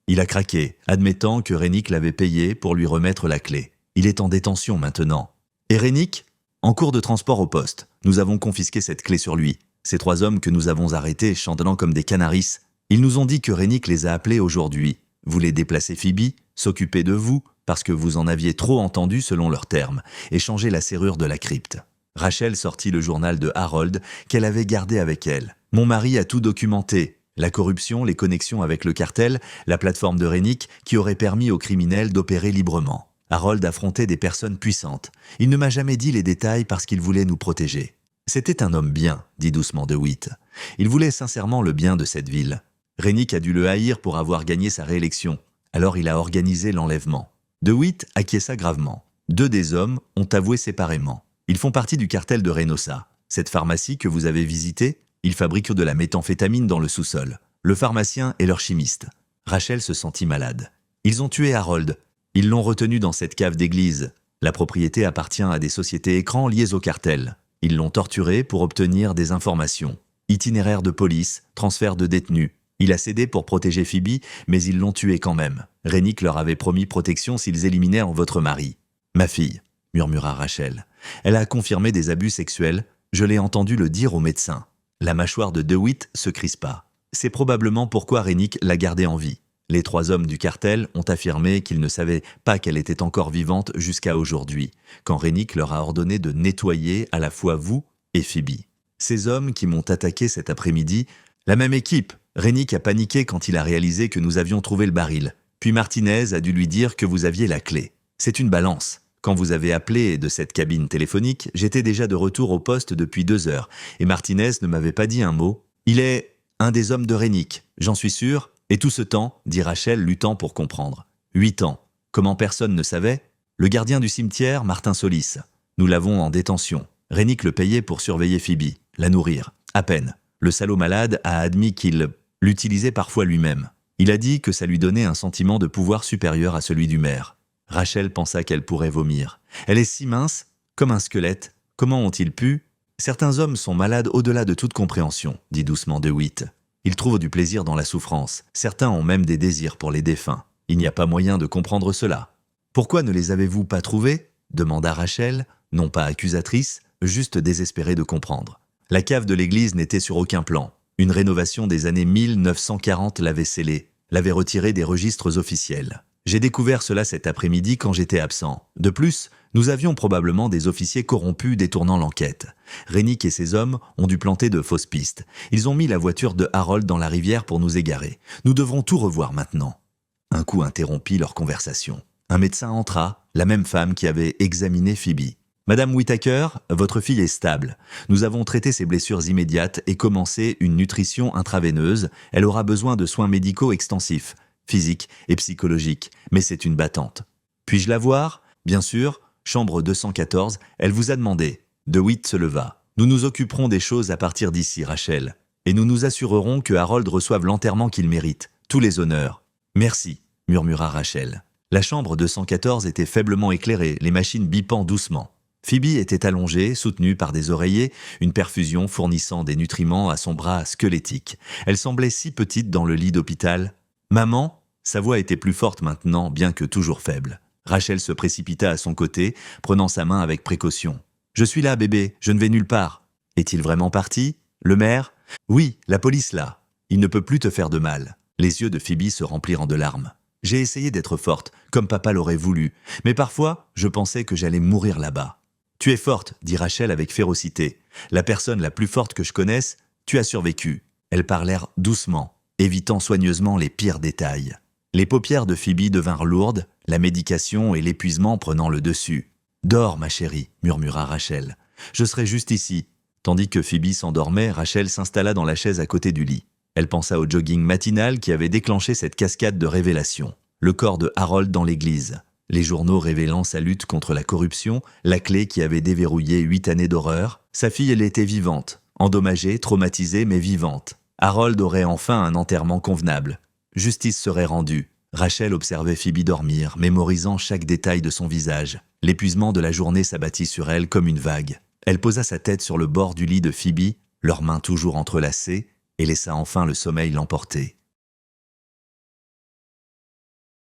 Il a craqué, admettant que Rennick l'avait payé pour lui remettre la clé. Il est en détention maintenant. Et Rennick ? En cours de transport au poste. Nous avons confisqué cette clé sur lui. Ces 3 hommes que nous avons arrêtés chantant comme des canaris. Ils nous ont dit que Rennick les a appelés aujourd'hui. Voulait déplacer Phoebe, s'occuper de vous, parce que vous en aviez trop entendu selon leurs termes, et changer la serrure de la crypte. Rachel sortit le journal de Harold qu'elle avait gardé avec elle. Mon mari a tout documenté. La corruption, les connexions avec le cartel, la plateforme de Rennick qui aurait permis aux criminels d'opérer librement. Harold affrontait des personnes puissantes. Il ne m'a jamais dit les détails parce qu'il voulait nous protéger. C'était un homme bien, dit doucement DeWitt. Il voulait sincèrement le bien de cette ville. Rennick a dû le haïr pour avoir gagné sa réélection. Alors il a organisé l'enlèvement. DeWitt acquiesça gravement. 2 des hommes ont avoué séparément. Ils font partie du cartel de Reynosa. Cette pharmacie que vous avez visitée, ils fabriquent de la méthamphétamine dans le sous-sol. Le pharmacien est leur chimiste. Rachel se sentit malade. Ils ont tué Harold. Ils l'ont retenu dans cette cave d'église. La propriété appartient à des sociétés écrans liées au cartel. Ils l'ont torturé pour obtenir des informations. Itinéraire de police, transfert de détenus. Il a cédé pour protéger Phoebe, mais ils l'ont tué quand même. Rennick leur avait promis protection s'ils éliminèrent votre mari. « Ma fille », murmura Rachel. Elle a confirmé des abus sexuels. Je l'ai entendu le dire au médecin. La mâchoire de DeWitt se crispa. C'est probablement pourquoi Rennick l'a gardée en vie. Les 3 hommes du cartel ont affirmé qu'ils ne savaient pas qu'elle était encore vivante jusqu'à aujourd'hui, quand Rennick leur a ordonné de nettoyer à la fois vous et Phoebe. Ces hommes qui m'ont attaqué cet après-midi, la même équipe. Rennick a paniqué quand il a réalisé que nous avions trouvé le baril. Puis Martinez a dû lui dire que vous aviez la clé. C'est une balance. Quand vous avez appelé de cette cabine téléphonique, j'étais déjà de retour au poste depuis 2 heures, et Martinez ne m'avait pas dit un mot. Il est un des hommes de Rennick, j'en suis sûr. Et tout ce temps, dit Rachel, luttant pour comprendre. 8 ans. Comment personne ne savait ? Le gardien du cimetière, Martin Solis. Nous l'avons en détention. Rennick le payait pour surveiller Phoebe, la nourrir. À peine. Le salaud malade a admis qu'il l'utilisait parfois lui-même. Il a dit que ça lui donnait un sentiment de pouvoir supérieur à celui du maire. Rachel pensa qu'elle pourrait vomir. Elle est si mince, comme un squelette. Comment ont-ils pu ? Certains hommes sont malades au-delà de toute compréhension, dit doucement DeWitt. Ils trouvent du plaisir dans la souffrance. Certains ont même des désirs pour les défunts. Il n'y a pas moyen de comprendre cela. Pourquoi ne les avez-vous pas trouvés ? Demanda Rachel, non pas accusatrice, juste désespérée de comprendre. La cave de l'église n'était sur aucun plan. Une rénovation des années 1940 l'avait scellée, l'avait retirée des registres officiels. J'ai découvert cela cet après-midi quand j'étais absent. De plus, nous avions probablement des officiers corrompus détournant l'enquête. Rennick et ses hommes ont dû planter de fausses pistes. Ils ont mis la voiture de Harold dans la rivière pour nous égarer. Nous devrons tout revoir maintenant. Un coup interrompit leur conversation. Un médecin entra, la même femme qui avait examiné Phoebe. Madame Whittaker, votre fille est stable. Nous avons traité ses blessures immédiates et commencé une nutrition intraveineuse. Elle aura besoin de soins médicaux extensifs, physiques et psychologiques, mais c'est une battante. Puis-je la voir ? Bien sûr, chambre 214, elle vous a demandé. DeWitt se leva. Nous nous occuperons des choses à partir d'ici, Rachel, et nous nous assurerons que Harold reçoive l'enterrement qu'il mérite, tous les honneurs. Merci, murmura Rachel. La chambre 214 était faiblement éclairée, les machines bipant doucement. Phoebe était allongée, soutenue par des oreillers, une perfusion fournissant des nutriments à son bras squelettique. Elle semblait si petite dans le lit d'hôpital. « Maman ?» Sa voix était plus forte maintenant, bien que toujours faible. Rachel se précipita à son côté, prenant sa main avec précaution. Je suis là, bébé, je ne vais nulle part. Est-il vraiment parti? Le maire? Oui, la police là. Il ne peut plus te faire de mal. Les yeux de Phoebe se remplirent de larmes. J'ai essayé d'être forte, comme papa l'aurait voulu, mais parfois, je pensais que j'allais mourir là-bas. Tu es forte, dit Rachel avec férocité. La personne la plus forte que je connaisse, tu as survécu. Elles parlèrent doucement, évitant soigneusement les pires détails. Les paupières de Phoebe devinrent lourdes, la médication et l'épuisement prenant le dessus. « Dors, ma chérie », murmura Rachel. « Je serai juste ici. » Tandis que Phoebe s'endormait, Rachel s'installa dans la chaise à côté du lit. Elle pensa au jogging matinal qui avait déclenché cette cascade de révélations. Le corps de Harold dans l'église. Les journaux révélant sa lutte contre la corruption, la clé qui avait déverrouillé 8 années d'horreur. Sa fille, elle était vivante. Endommagée, traumatisée, mais vivante. Harold aurait enfin un enterrement convenable. Justice serait rendue. Rachel observait Phoebe dormir, mémorisant chaque détail de son visage. L'épuisement de la journée s'abattit sur elle comme une vague. Elle posa sa tête sur le bord du lit de Phoebe, leurs mains toujours entrelacées, et laissa enfin le sommeil l'emporter.